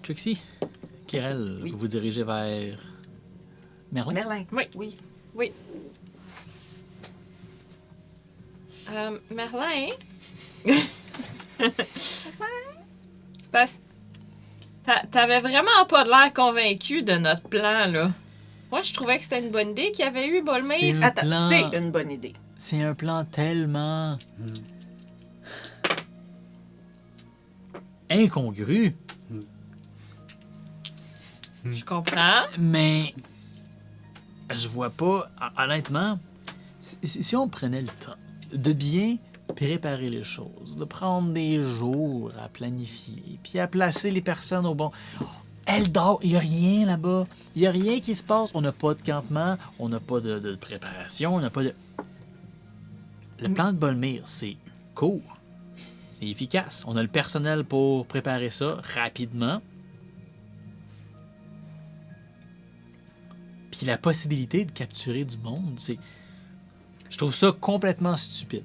Trixie, Kirel, Oui. vous vous dirigez vers Merlin? Merlin. Oui. Oui. Merlin? C'est parce... T'avais vraiment pas de l'air convaincu de notre plan, là. Moi, je trouvais que c'était une bonne idée qu'il y avait eu C'est Bolmir. un Attends, plan. c'est une bonne idée. C'est un plan tellement incongru, Je comprends. mais je vois pas, honnêtement, si on prenait le temps de bien préparer les choses, de prendre des jours à planifier, puis à placer les personnes au bon... Eldar, il n'y a rien là-bas. Il n'y a rien qui se passe. On n'a pas de campement, on n'a pas de préparation, on n'a pas de... Le plan de Bolmir, c'est court. C'est efficace. On a le personnel pour préparer ça rapidement. Puis la possibilité de capturer du monde, c'est... Je trouve ça complètement stupide.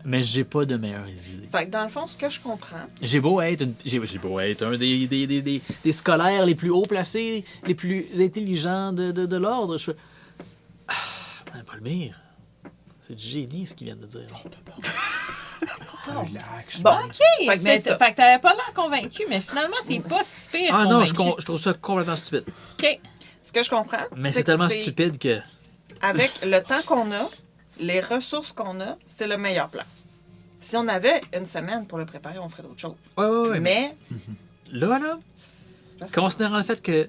Mais j'ai pas de meilleures idées. Fait que dans le fond, ce que je comprends, J'ai beau être un des scolaires les plus haut placés, les plus intelligents de l'ordre. Je fais... Bolmir, c'est du génie ce qu'ils viennent de dire. Relax. bon, Fait fait que c'est ça. Fait que t'avais pas l'air convaincu, mais finalement, t'es pas si pire Ah non, convaincu. je trouve ça complètement stupide. OK. Ce que je comprends, Mais c'est tellement stupide que... avec le temps qu'on a, les ressources qu'on a, c'est le meilleur plan. Si on avait une semaine pour le préparer, on ferait d'autres choses. Ouais, Mais là, considérant le fait que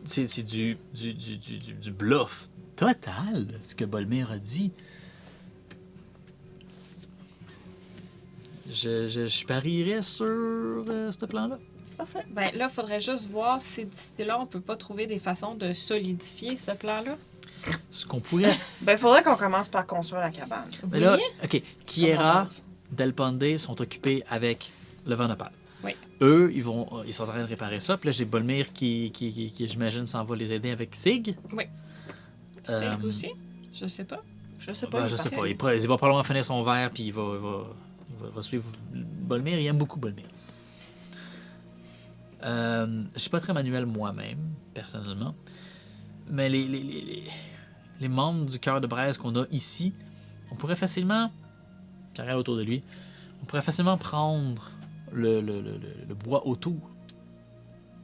c'est du bluff total, ce que Bolmir a dit, je parierais sur ce plan-là. parfait. Ben là, il faudrait juste voir si d'ici là, on peut pas trouver des façons de solidifier ce plan-là. Ce qu'on pourrait... Ben, il faudrait qu'on commence par construire la cabane. Mais là, Oui. OK, Kiera, Del Ponde sont occupés avec le Vanopal. Oui. Eux, ils sont en train de réparer ça. Puis là, j'ai Bolmir qui j'imagine, s'en va les aider avec Sig. C'est aussi? Je sais pas. Je sais pas. Ben, je sais pas. Il va probablement finir son verre, puis il va suivre Bolmir. Il aime beaucoup Bolmir. Je suis pas très manuel moi-même, personnellement. Mais les membres du cœur de braise qu'on a ici, on pourrait facilement, puis regarde autour de lui, on pourrait facilement prendre le bois autour.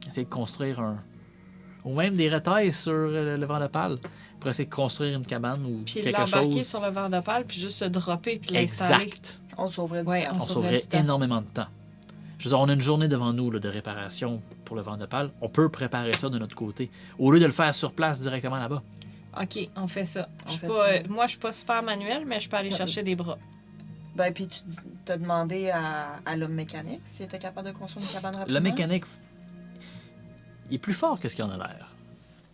Essayer de construire ou même des retailles sur le vent de pale pour essayer de construire une cabane ou Puis quelque l'embarquer chose. sur le verre de pâle, puis juste se dropper, puis l'installer. Exact. On sauverait du Ouais, temps. On sauverait sauverait du temps. énormément de temps. Je veux dire, on a une journée devant nous là, de réparation pour le vent de pale. On peut préparer ça de notre côté, au lieu de le faire sur place directement là-bas. OK, on fait ça. On Je suis fait pas, ça. moi, je suis pas super manuel, mais je peux aller chercher des bras. Ben, puis tu t'as demandé à l'homme mécanique s'il était capable de construire une cabane rapidement. Le mécanique, il est plus fort que ce qu'il en a l'air.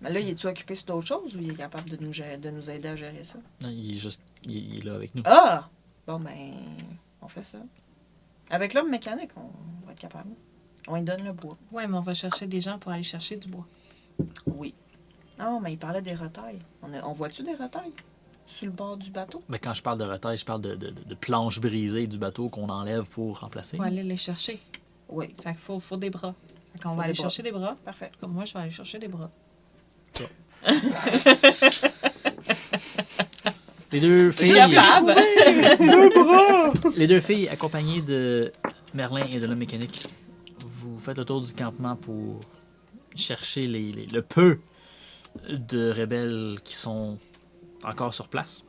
Mais là, il est-tu occupé sur d'autres choses ou il est capable de nous aider à gérer ça? Non, il est là avec nous. Ah! Bon, ben, on fait ça. Avec l'homme mécanique, on va être capable. On lui donne le bois. Ouais, mais on va chercher des gens pour aller chercher du bois. Oui. Non, mais il parlait des retailles. On voit-tu des retailles? Sur le bord du bateau? Mais quand je parle de retail, je parle de planches brisées du bateau qu'on enlève pour remplacer. On va aller les chercher. Oui. Fait qu'il faut des bras. Fait qu'on Faut va des aller bras. chercher des bras. Parfait. Comme moi, je vais aller chercher des bras. Les deux Je suis filles, capable! les deux filles accompagnées de Merlin et de l'homme mécanique, vous faites le tour du campement pour chercher le peu de rebelles qui sont encore sur place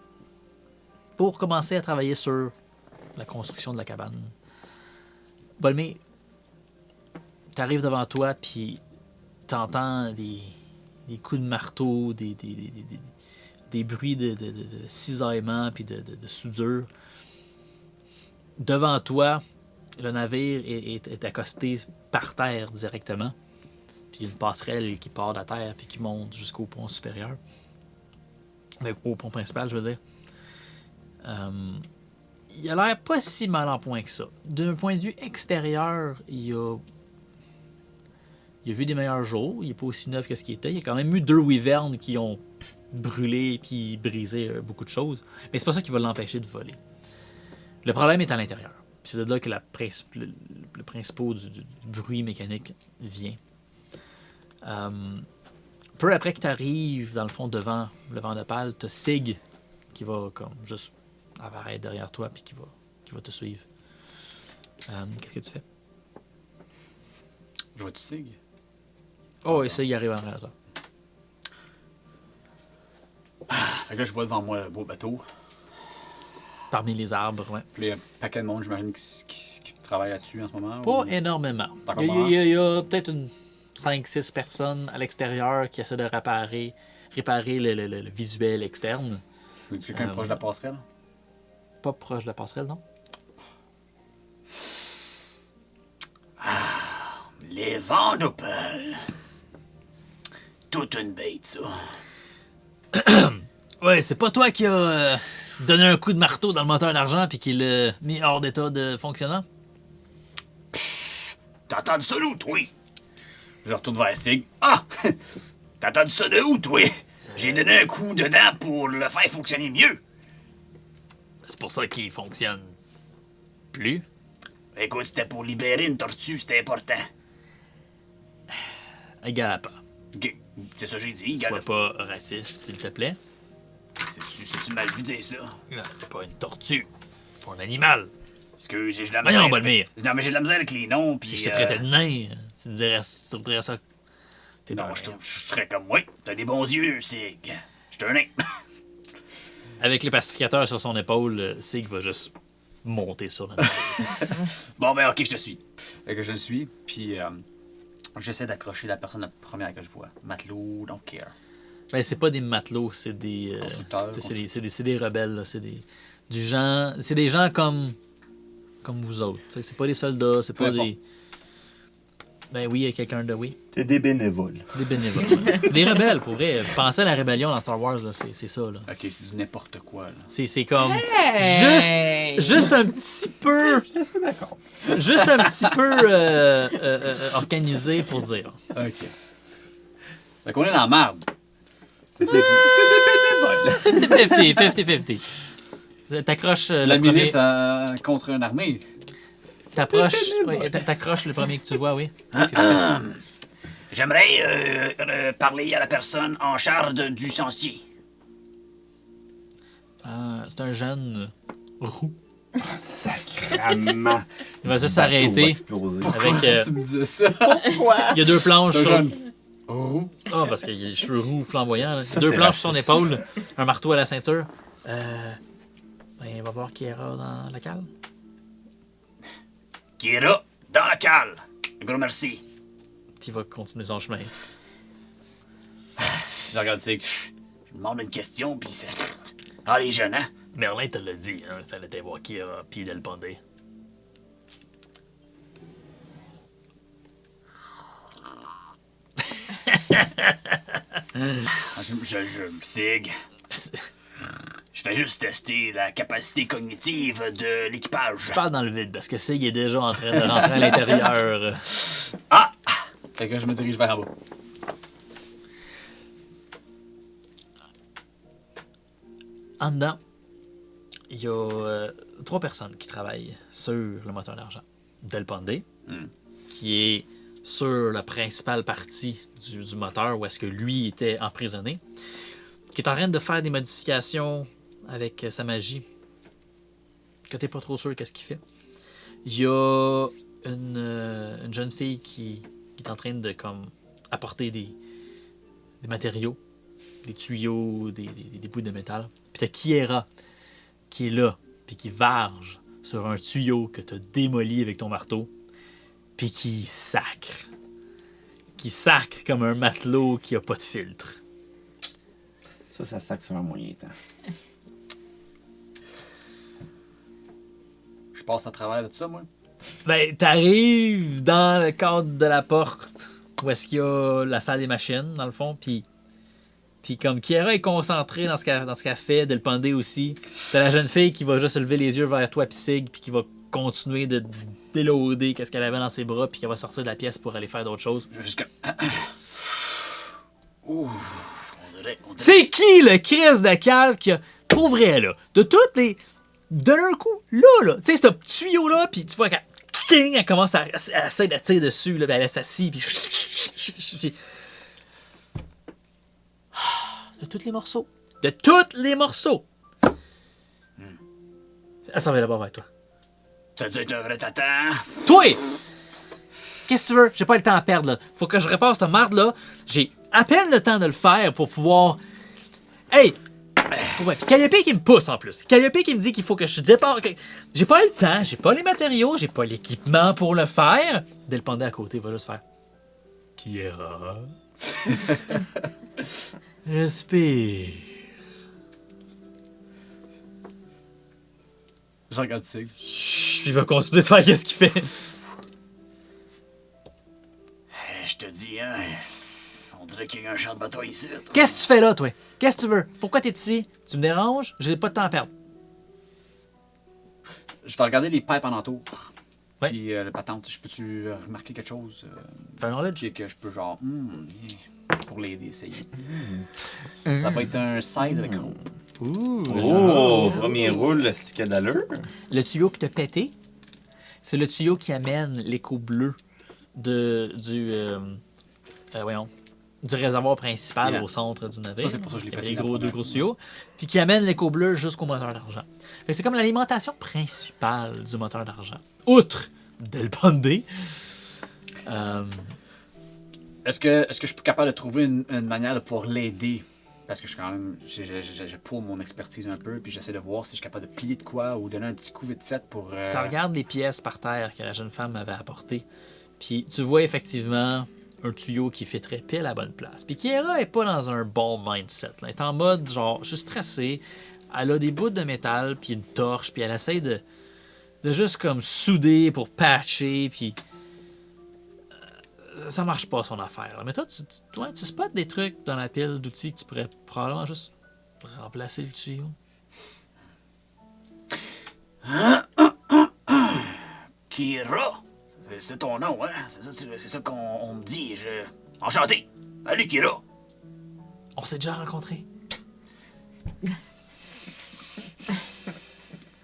pour commencer à travailler sur la construction de la cabane. Bolmé, t'arrives devant toi puis t'entends des coups de marteau, des bruits de cisaillement puis de soudure. Devant toi, le navire est accosté par terre directement. Puis il y a une passerelle qui part de la terre puis qui monte jusqu'au pont supérieur. Au pont principal, je veux dire. Il a l'air pas si mal en point que ça. D'un point de vue extérieur, il a vu des meilleurs jours. Il n'est pas aussi neuf que ce qu'il était. Il y a quand même eu 2 wyvernes qui ont brûlé puis brisé beaucoup de choses. Mais c'est pas ça qui va l'empêcher de voler. Le problème est à l'intérieur. Puis c'est de là que le principal du bruit mécanique vient. Peu après que tu arrives, dans le fond, devant le vent de pale, tu as Sig qui va comme juste apparaître derrière toi puis qui va te suivre. Qu'est-ce que tu fais? Je vois du Sig. Oh, et Sig arrive en arrière de toi. Fait que là, je vois devant moi le beau bateau. Parmi les arbres, ouais. Puis il y a un paquet de monde, j'imagine, qui travaille là-dessus en ce moment. Pas ou- énormément. D'accord. Il y a peut-être une 5-6 personnes à l'extérieur qui essaient de réparer le visuel externe. Y a quelqu'un proche de la passerelle? Pas proche de la passerelle, non? Les Vandopel. Toute une bête, ça. Ouais, c'est pas toi qui a donné un coup de marteau dans le moteur d'argent puis qui l'a mis hors d'état de fonctionnement? T'as entendu ça d'où, toi? Je retourne vers Sig. Ah! T'as entendu ça de où, toi? J'ai donné un coup dedans pour le faire fonctionner mieux. C'est pour ça qu'il fonctionne plus. Écoute, c'était pour libérer une tortue, c'était important. Égale pas. Ok, c'est ça que j'ai dit, Sois gars. pas raciste, s'il te plaît. C'est-tu mal vu dire ça? Là, c'est pas une tortue. C'est pas un animal. Excuse, j'ai de la misère. Voyons, Bolmir. Non, mais j'ai de la misère avec les noms, puis... Si je te traitais de nain, tu dirais ça. T'es Non, un- je serais comme moi. T'as des bons yeux, Sig. Je suis un nain. Avec les pacificateurs sur son épaule, Sig va juste monter sur la Bon, ben, ok, je te suis. Fait que je le suis, puis j'essaie d'accrocher la personne la première que je vois. Matelot, don't care. Ben, c'est pas des matelots, c'est des. Constructeurs, tu sais, c'est des rebelles, là. C'est des gens comme vous autres. Tu sais, c'est pas des soldats, c'est pas Peu des. Ben oui, il y a quelqu'un de oui. C'est des bénévoles. Des bénévoles. Ouais. Des rebelles, pour vrai. Pensez à la rébellion dans Star Wars, là, c'est ça. Là. Ok, c'est du n'importe quoi, là. C'est comme. Hey! Juste un petit peu. Je suis assez d'accord. Juste un petit peu organisé pour dire. Ok. Fait qu'on est dans la merde. C'est des bénévoles. 50-50. T'accroches C'est le la premier. milice contre une armée. T'accroches le premier que tu vois, oui. Qu'est-ce que tu fais? J'aimerais parler à la personne en charge du sensier. C'est un jeune roux. Sacrament. Il va juste Bateau va s'arrêter exploser. avec. Tu me disais ça? Pourquoi? Il y a 2 planches C'est un sur. jeune. Roux. Ah, parce qu'il a les cheveux roux flamboyants. Là. Ça, 2 c'est planches sur son raciste. épaule, un marteau à la ceinture. On va voir Kiera dans la cale. Kira, dans la cale. Un gros merci. Il va continuer son chemin. Je regarde Sig. Je demande une question, puis c'est... Ah, les jeunes, hein? Merlin te l'a dit, hein. Il fallait aller voir Kiera, puis le pondé. Sig, je fais juste tester la capacité cognitive de l'équipage. Je parle dans le vide parce que Sig est déjà en train de rentrer à l'intérieur. Ah! Fait que je me dirige vers en bas. En dedans, il y a 3 personnes qui travaillent sur le moteur d'argent. Del Pandé, qui est sur la principale partie du moteur où est-ce que lui était emprisonné, qui est en train de faire des modifications avec sa magie, que t'es pas trop sûr qu'est-ce qu'il fait. Il y a une jeune fille qui est en train de comme apporter des matériaux, des tuyaux, des bouts de métal. Puis t'as Kiera qui est là, puis qui varge sur un tuyau que t'as démoli avec ton marteau, puis qui sacre. Qui sacre comme un matelot qui a pas de filtre. Ça sacre sur un moyen temps. Je passe à travers de ça, moi. Ben, t'arrives dans le cadre de la porte où est-ce qu'il y a la salle des machines, dans le fond, puis comme Kiera est concentrée dans ce qu'elle fait, Del Pandé aussi, t'as la jeune fille qui va juste lever les yeux vers toi, puis Sig, puis qui va continuer de déloader qu'est-ce qu'elle avait dans ses bras, puis qu'elle va sortir de la pièce pour aller faire d'autres choses. Jusqu'à... Ouh, on dirait... C'est qui le Chris de cave qui a, pour vrai, là, de toutes les... De leur coup, là, tu sais, ce tuyau-là, puis tu vois qu'elle ting, elle commence à essayer de tirer dessus, là, ben elle s'assit, puis... De tous les morceaux. De tous les morceaux! Elle s'en va là-bas vers toi. Ça doit être un vrai tata. Toi! Qu'est-ce que tu veux? J'ai pas le temps à perdre, là. Faut que je répare cette marde-là. J'ai à peine le temps de le faire pour pouvoir... Hey! Ouais, puis Calliope qui me pousse en plus. Calliope qui me dit qu'il faut que je dépare. J'ai pas le temps, j'ai pas les matériaux, j'ai pas l'équipement pour le faire. Del Pandé à côté va juste faire. Kiera. Respire. Je regarde Sig. Chut, puis il va continuer de faire qu'est-ce qu'il fait. Je te dis, hein, on dirait qu'il y a un champ de bataille ici. Qu'est-ce que tu fais là, toi? Qu'est-ce que tu veux? Pourquoi t'es ici? Tu me déranges? J'ai pas de temps à perdre. Je vais regarder les pipes en entour. Ouais. Puis la patente, je peux-tu remarquer quelque chose Fais un knowledge. que je peux genre... pour l'aider, essayer. Ça va être un side avec roll. Ouh. Oh, premier rôle, le stick d'allure. Le tuyau qui t'a pété, c'est le tuyau qui amène l'écho bleu du réservoir principal Yeah. au centre du navire. Ça, c'est pour ça que je l'ai Il y avait pété les la deux première gros fois. tuyaux. Puis qui amène l'écho bleu jusqu'au moteur d'argent. Fait que c'est comme l'alimentation principale du moteur d'argent. Outre Del Pandé. Est-ce que je suis capable de trouver une manière de pouvoir l'aider? Parce que je suis quand même... Je pour mon expertise un peu, puis j'essaie de voir si je suis capable de plier de quoi ou donner un petit coup vite fait pour... Tu regardes les pièces par terre que la jeune femme avait apportées. Puis tu vois effectivement un tuyau qui fait très pile à la bonne place. Puis Kiera est pas dans un bon mindset. Là. Elle est en mode genre, je suis stressée. Elle a des bouts de métal, puis une torche, puis elle essaie de juste comme souder pour patcher, puis ça marche pas son affaire. Là. Mais toi, tu spots des trucs dans la pile d'outils que tu pourrais probablement juste remplacer le tuyau. Kira, c'est ton nom, hein? C'est ça qu'on me dit. Enchanté. Salut, Kira. On s'est déjà rencontrés.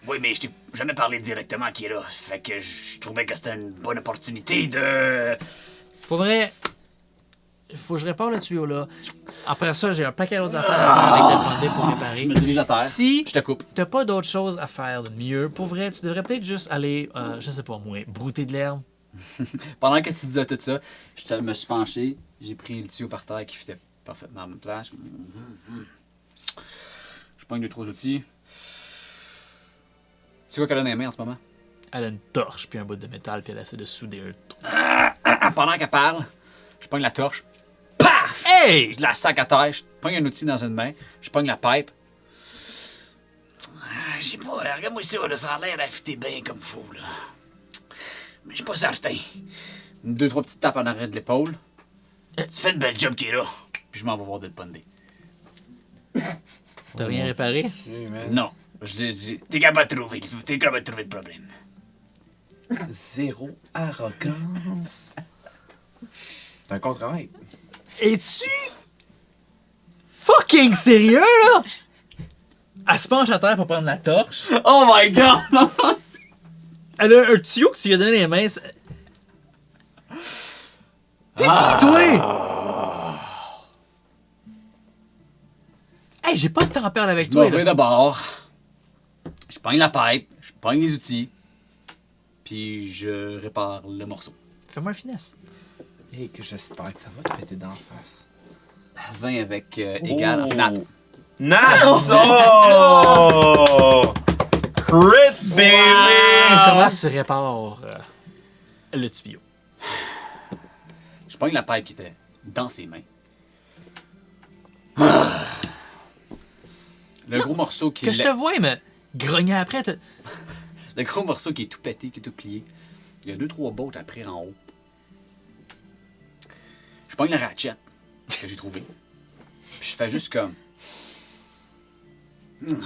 Oui, mais je t'ai jamais parlé directement à Kira. Fait que je trouvais que c'était une bonne opportunité de... Pour vrai, il faut que je répare le tuyau là. Après ça, j'ai un paquet d'autres affaires à faire avec Del Pandé pour réparer. Je me dirige à terre. Si Je te coupe. t'as pas d'autre chose à faire de mieux, pour vrai, tu devrais peut-être juste aller, je sais pas moi, brouter de l'herbe. Pendant que tu disais tout ça, me suis penché, j'ai pris le tuyau par terre qui fitait parfaitement à ma place. Je pogne 2-3 outils. C'est quoi qu'elle a dans les mains en ce moment? Elle a une torche puis un bout de métal puis elle essaie de souder un trou. Pendant qu'elle parle, je pogne la torche. Paf! Hey! Je la sac à terre, je pogne un outil dans une main, je pogne la pipe. Je sais pas, regarde-moi ça, là, ça a l'air affûté bien comme fou, là. Mais je suis pas certain. 2-3 petites tapes en arrière de l'épaule, Tu fais une belle job, Kira. puis je m'en vais voir Del Pandé. T'as rien réparé? Non. T'es capable de trouver. T'es capable de trouver le problème. Zéro arrogance. C'est un contre-maître. Es-tu fucking sérieux, là? Elle se penche à terre pour prendre la torche. Oh my god! Elle a un tuyau que tu lui as donné les mains. T'es qui, toi? Hey, j'ai pas de temps à perdre avec Je toi. m'en vais là. d'abord. Je pogne la pipe, je pogne les outils, puis je répare le morceau. Fais-moi un finesse. Et que j'espère que ça va te péter d'en face. 20 avec égal. Nat. Nat! Oh! Crit, baby! Comment tu répares le tuyau? Je pogne la pipe qui était dans ses mains. Le gros morceau qui Que je te vois me grogner après. Le gros morceau qui est tout pété, qui est tout plié. Il y a 2-3 bottes après en haut. Je pogne la ratchet que j'ai trouvée. Puis je fais juste comme. Puis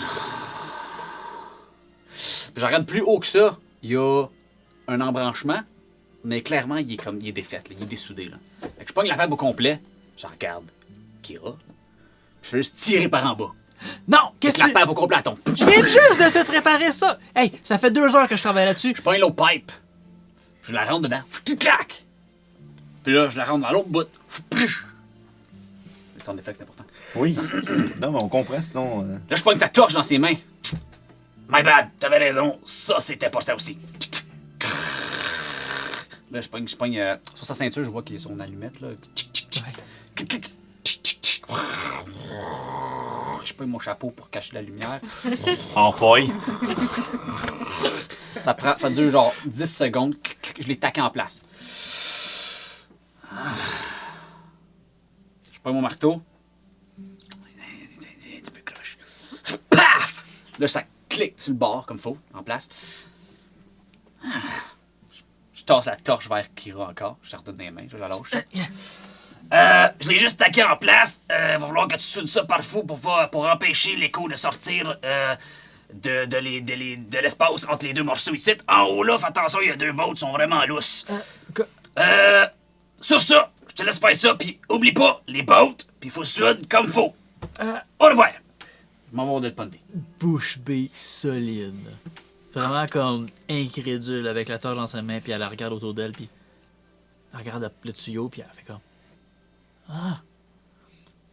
je regarde plus haut que ça. Il y a un embranchement, mais clairement, il est défait, là, il est dessoudé. Là. Fait que je pogne la pipe au complet. Je regarde Kira. Puis je fais juste tirer par en bas. Non, qu'est-ce La que tu... pipe au complet, elle tombe. Je viens juste de te réparer ça. Hey, ça fait 2 heures que je travaille là-dessus. Je pogne l'autre pipe. Je la rentre dedans. Clac! Puis là, je la rentre dans l'autre bout. Le sound effect, c'est important. Oui. Non, mais on comprend, sinon... Là, je pogne sa torche dans ses mains. My bad, t'avais raison. Ça, c'était important aussi. Là, je pogne sur sa ceinture, je vois qu'il y a son allumette, là. Je pogne mon chapeau pour cacher la lumière. En paille. Ça dure genre 10 secondes. Je l'ai taqué en place. Je pogne mon marteau. Un petit peu croche. Paf! Là, ça clique sur le bord comme faut, en place. Je tasse la torche vers Kira encore. Je la redonne dans les mains, je la lâche. Je l'ai juste taqué en place. Va falloir que tu soudes ça par fou pour empêcher l'écho de sortir de l'espace entre les deux morceaux ici. En haut là, fais attention, il y a 2 bottes, sont vraiment lousses. Sur ça, je te laisse faire ça, puis oublie pas les bottes, puis faut souder comme faut. Au revoir. Je m'en vais de le ponder. Bouche bée solide. Vraiment comme incrédule avec la torche dans sa main, puis elle la regarde autour d'elle, puis elle regarde le tuyau, puis elle fait comme... Ah!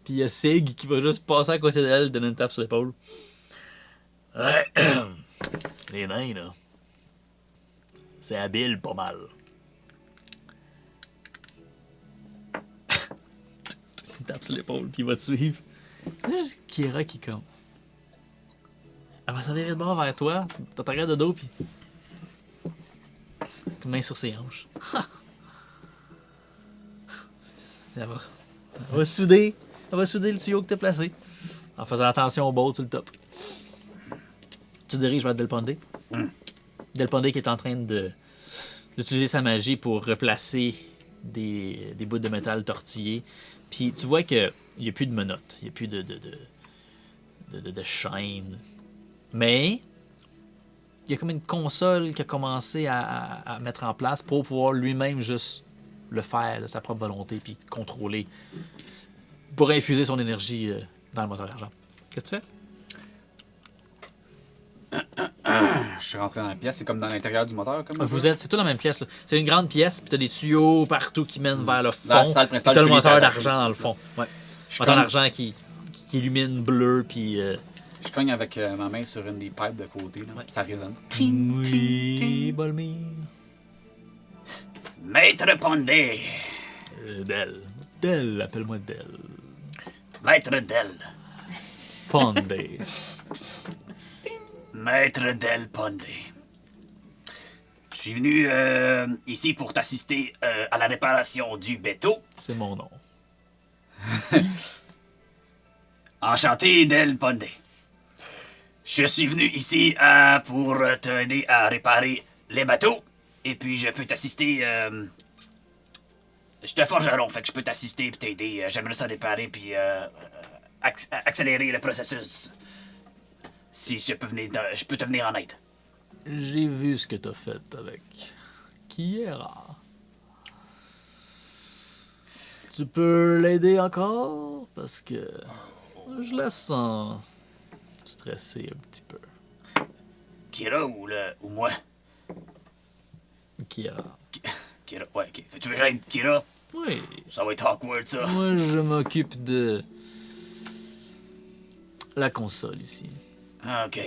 Puis il y a Sig qui va juste passer à côté d'elle, donner une tape sur l'épaule. Ouais. Les nains, là. C'est habile, pas mal. Une tape sur l'épaule, puis il va te suivre. Là, j'ai Kira qui comme... Elle va s'en virer de bord vers toi, t'as ta de dos, puis... Main sur ses hanches. Elle va souder. Elle va souder le tuyau que t'as placé. En faisant attention au bord sur le top. Tu diriges vers Delpondé. Delpondé qui est en train d'utiliser sa magie pour replacer des bouts de métal tortillés. Puis tu vois qu'il n'y a plus de menottes. Il n'y a plus de chaînes. Mais il y a comme une console qui a commencé à mettre en place pour pouvoir lui-même juste le faire de sa propre volonté puis contrôler pour infuser son énergie dans le moteur d'argent. Qu'est-ce que tu fais? Je suis rentré dans la pièce, c'est comme dans l'intérieur du moteur. Comme C'est tout dans la même pièce. Là. C'est une grande pièce, puis t'as des tuyaux partout qui mènent vers le fond. Dans la salle Puis principale, t'as je le peux moteur les faire d'argent dans le fond. Ouais. Je Moteur cogne- d'argent qui illumine bleu, puis... Je cogne avec ma main sur une des pipes de côté, là, Ouais. puis ça résonne. Oui, Bolmir. Maître Pondé. Del, appelle-moi Del. Maître Del. Pondé. Maître Del Pondé. Je suis venu ici pour t'assister à la réparation du béto. C'est mon nom. Enchanté, Del Pondé. Je suis venu ici pour t'aider à réparer les bateaux. Et puis, je peux t'assister... je te forgeron, fait que je peux t'assister et t'aider. J'aimerais ça réparer, puis accélérer le processus. Si je peux te venir en aide. J'ai vu ce que t'as fait avec Kiera. Tu peux l'aider encore? Parce que je la sens stressée un petit peu. Kira ou moi? Kiera. Kira, ouais, ok. Fais-tu que j'aide Kira? Oui. Ça va être awkward, ça. Moi, je m'occupe de la console ici. Ah, ok.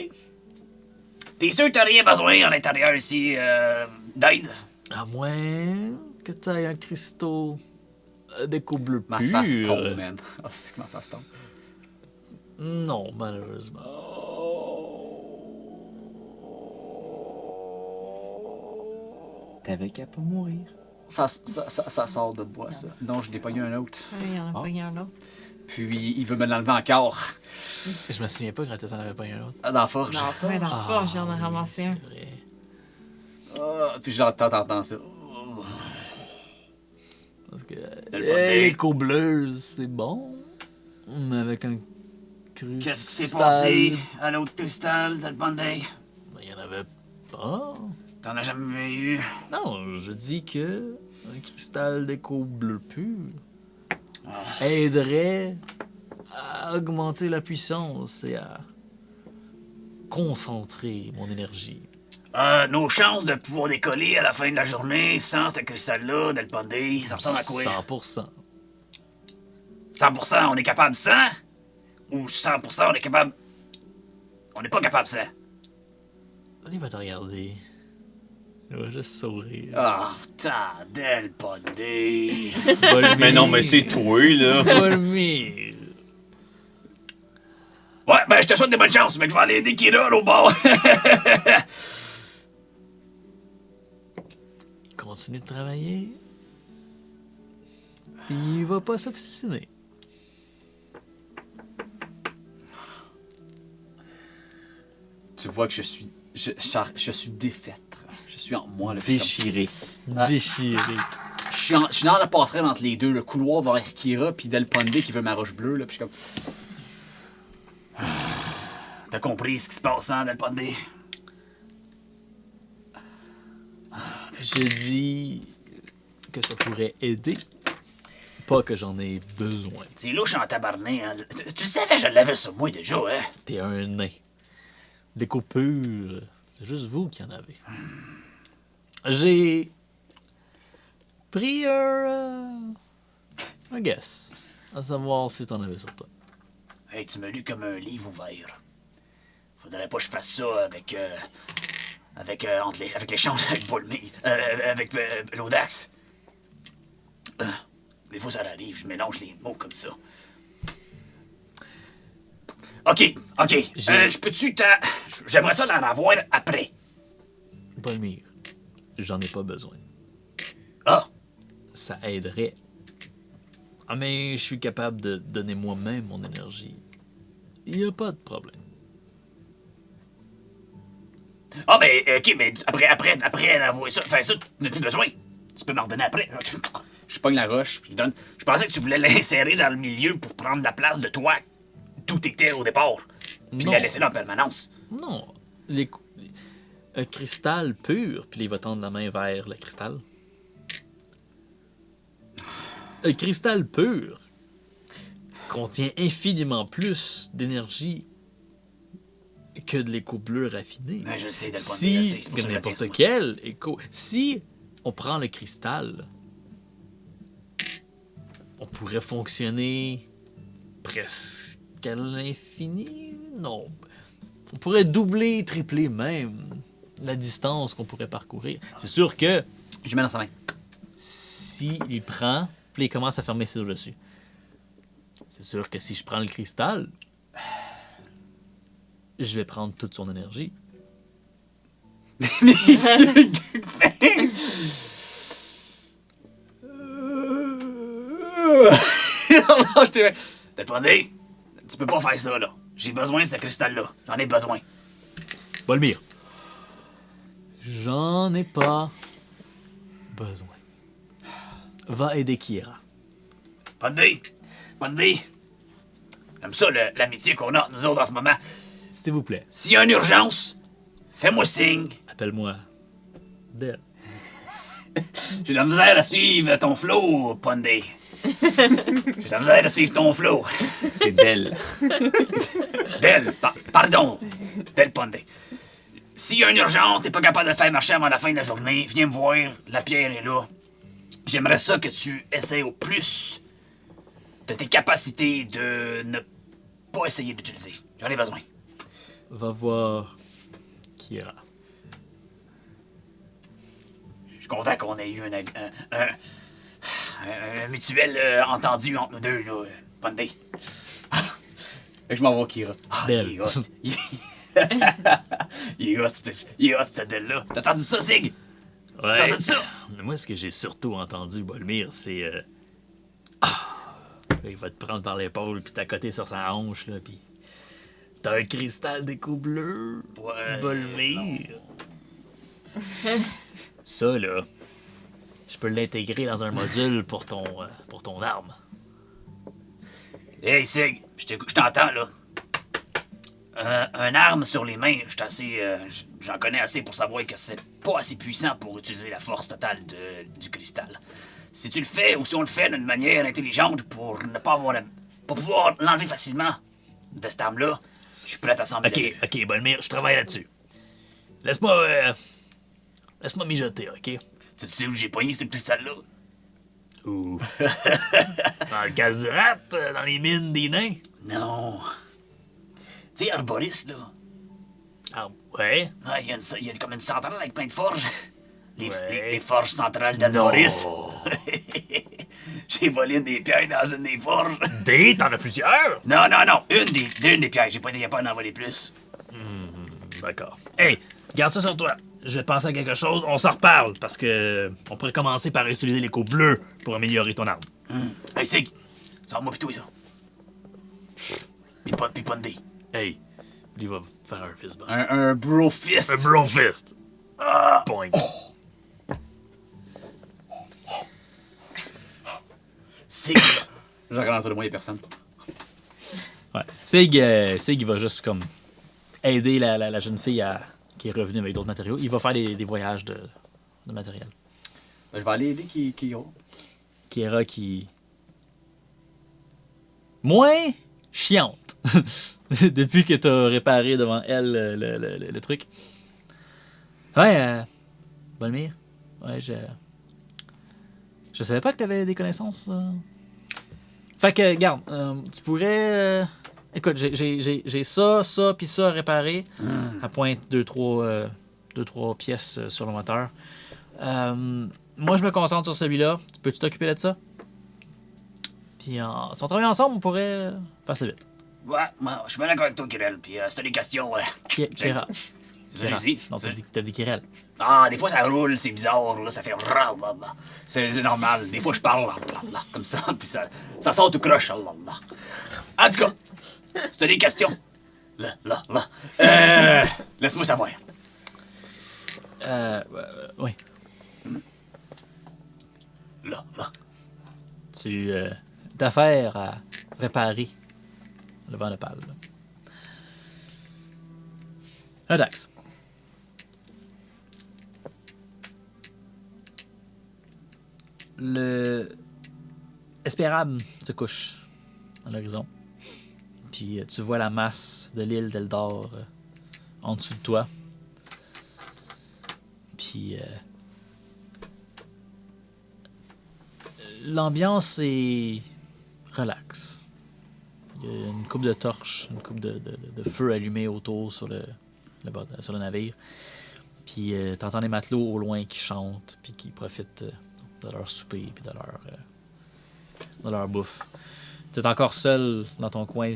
T'es sûr que t'as rien besoin en l'intérieur ici d'aide? À moins que tu aies un cristaux d'écho bleu Ma pur. face tombe, man. Oh, c'est que ma face tombe. Non, malheureusement. T'avais qu'à pas mourir. Ça sort de bois, ça. Non, je n'ai pas eu un autre. Il y en a pas un autre. Puis, il veut me l'enlever encore. Je me souviens pas quand t'en avais pas un autre. Dans la forge. Ouais, dans le fort, j'en ai ramassé un. C'est vrai. Ah, puis t'entends ça. Parce que Le l'écho bleu, c'est bon, mais avec un cristal... Qu'est-ce qui s'est passé à l'autre cristal de le Bandai? Il y en avait pas. T'en as jamais eu? Non, je dis que un cristal d'écho bleu pur aiderait à augmenter la puissance et à concentrer mon énergie. Nos chances de pouvoir décoller à la fin de la journée sans ce cristal-là d'El Bandai, ça ressemble à quoi? 100%. 100% on est capable sans? Ou 100% on est capable... On n'est pas capable sans? Il va te regarder. Il va juste sourire. Ah, putain, Del Bandai. Mais non, mais c'est toi, là. Volmir. Ouais, ben je te souhaite des bonnes chances, mais je vais aller aider Kira au bord. Il continue de travailler. Puis il va pas s'obstiner. Tu vois que je suis défaite. Je suis en moi. Là, puis Déchiré. Ah. Déchiré. je suis dans la passerelle entre les deux, le couloir vers Kira, puis Del Pandé qui veut ma roche bleue. Là, puis je suis comme... T'as compris ce qui se passe, hein, Del Bandai? J'ai dit que ça pourrait aider. Pas que j'en ai besoin. C'est louche en tabarnak, hein. Tu savais, je l'avais sur moi déjà, hein? T'es un nain. D'écho pur, c'est juste vous qui en avez. J'ai pris un guess. À savoir si t'en avais sur toi. Hey, tu m'as lu comme un livre ouvert. Faudrait pas que je fasse ça avec l'échange avec Bolmir, avec l'Audax. Des fois, ça arrive, je mélange les mots comme ça. Ok. Je peux-tu j'aimerais ça l'en avoir après. Bolmir, j'en ai pas besoin. Ah! Ça aiderait. Ah, mais je suis capable de donner moi-même mon énergie. Il n'y a pas de problème. Ah, ben, ok, mais après avoir ça, faire ça, tu n'as plus besoin. Tu peux m'en redonner après. Je pogne la roche, puis Je donne. Je pensais que tu voulais l'insérer dans le milieu pour prendre la place de toi. Tout était au départ. Puis Non. la laisser là en permanence. Non. Un cristal pur, puis il va tendre la main vers le cristal. Un cristal pur contient infiniment plus d'énergie que de l'écho bleu raffiné. Ouais, je sais, Del Bandai, je Si, sais, c'est pour ça que que je n'importe tiens quel écho, si on prend le cristal, on pourrait fonctionner presque à l'infini. Non. On pourrait doubler, tripler même la distance qu'on pourrait parcourir. C'est sûr que je mets dans sa main. s'il prend, puis il commence à fermer ses yeux dessus. C'est sûr que si je prends le cristal, je vais prendre toute son énergie. Del Bandai, tu peux pas faire ça, là. J'ai besoin de ce cristal-là. J'en ai besoin. Bolmir, j'en ai pas besoin. Va aider Kiera. Bandai! J'aime ça, l'amitié qu'on a, nous autres, en ce moment. S'il vous plaît, S'il y a une urgence, fais-moi signe. appelle-moi Del. J'ai de la misère à suivre ton flow, Pondé. J'ai de la misère à suivre ton flow. C'est d'elle. Pardon, Del Pondé. S'il y a une urgence, t'es pas capable de le faire marcher avant la fin de la journée, viens me voir, la pierre est là. J'aimerais ça que tu essaies au plus de tes capacités de ne pas essayer d'utiliser. J'en ai besoin. Va voir Kira. Je suis content qu'on ait eu un mutuel entendu entre nous deux, là, Pondé. Et je m'en vais au Kira. Ah, Del. il est hot. Il est hot, cette Del-là. T'as entendu ça, Sig? T'as Ouais. entendu ça? Moi, ce que j'ai surtout entendu, Bolmir, c'est... il va te prendre par l'épaule, puis t'accoter sur sa hanche, là, puis... T'as un cristal d'écho bleu, Ouais, Bolmir. Ça, là, je peux l'intégrer dans un module pour ton arme. Hey, Sig, je t'entends, là. Un arme sur les mains, j'en connais assez pour savoir que c'est pas assez puissant pour utiliser la force totale du cristal. Si tu le fais, ou si on le fait d'une manière intelligente pour ne pas avoir pour pouvoir l'enlever facilement de cette arme-là, je suis prêt à s'en mêler. Ok, Bolmir, je travaille là-dessus. Laisse-moi mijoter, ok? Tu sais où j'ai pogné ce cristal-là? Ou... dans le Kazurat, dans les mines des nains? Non. Tu sais, Arboris, là. Ah, ouais? Ouais, il y a comme une centrale avec plein de forges. Ouais. Les forges centrales d'Arboris. J'ai volé une des pierres dans une des forges. T'en as plusieurs? Non. Une des pierres. J'ai pas été capable d'en voler plus. D'accord. Hey, garde ça sur toi. Je vais penser à quelque chose, on s'en reparle, parce que on pourrait commencer par utiliser l'écho bleu pour améliorer ton arme. Hey, Sig, sors-moi plutôt, ça. Puis Pondé. Hey, lui va faire un fist bump. Un bro fist. Un bro fist. Point. Sig. Je regarde autour de moi, il y a personne. Ouais. Sig, il va juste comme aider la jeune fille qui est revenue avec d'autres matériaux. Il va faire des voyages de matériel. Ben, je vais aller aider Kira. Kira qui... moins chiante. Depuis que t'as réparé devant elle le truc. Ouais, Bolmir. Ouais, je savais pas que t'avais des connaissances. Fait que, garde, tu pourrais... écoute, j'ai ça, puis ça à réparer. À pointe 2-3 pièces sur le moteur. Moi, je me concentre sur celui-là. Peux-tu t'occuper de ça? Puis, si on travaille ensemble, on pourrait faire ça vite. Ouais, moi, je suis bien d'accord avec toi, Kirel. Puis si t'as des questions, Kira. c'est ça que j'ai dit. Non, t'as dit Kirel. Ah, des fois ça roule, c'est bizarre, là, ça fait ralala. C'est normal. Des fois je parle ralala, comme ça, puis ça sort tout croche. Ralala. En tout cas, si t'as des questions, là, laisse-moi savoir. Oui. Là. Tu t'as affaire à réparer le vent de pâle. Un Dax. Le Espérable se couche à l'horizon. Puis tu vois la masse de l'île d'Eldor en dessous de toi. Puis l'ambiance est relaxe. Il y a une coupe de torches, une coupe de feu allumé autour sur le navire. Puis t'entends les matelots au loin qui chantent, puis qui profitent de leur souper, puis de leur bouffe. Tu es encore seul dans ton coin,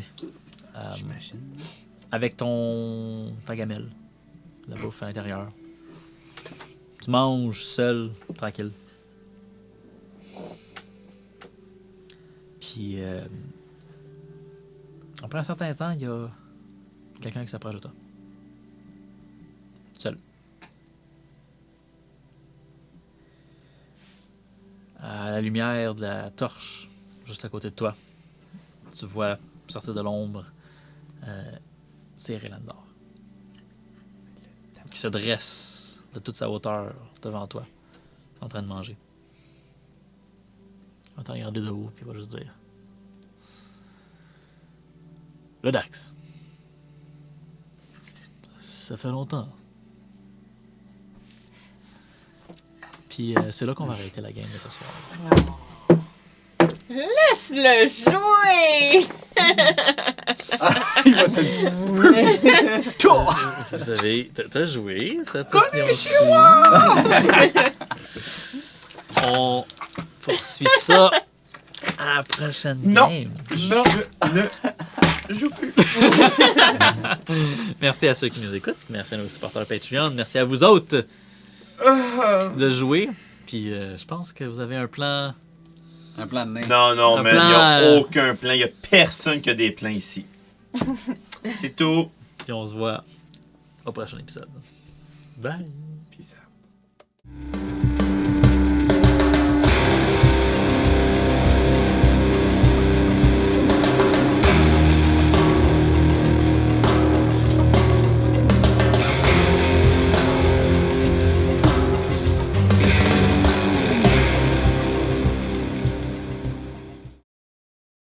avec ta gamelle, la bouffe à l'intérieur. Tu manges seul, tranquille. Puis, après un certain temps, il y a quelqu'un qui s'approche de toi. Seul. À la lumière de la torche, juste à côté de toi, tu vois sortir de l'ombre, c'est Erelandor. Qui se dresse de toute sa hauteur devant toi, en train de manger. Il va te regarder de haut, puis il va juste dire: Le Dax. Ça fait longtemps. Puis c'est là qu'on va arrêter la game de ce soir. Laisse-le jouer! Il va te... Vous savez, t'as joué cette session-ci. On poursuit ça à la prochaine Non. game. Non, je joue plus. Merci à ceux qui nous écoutent. Merci à nos supporters Patreon. Merci à vous autres de jouer. Puis je pense que vous avez un plan. Un plan de nez. Non, Un man, il n'y plan, a aucun plan. Il n'y a personne qui a des plans ici. C'est tout. Puis on se voit au prochain épisode. Bye!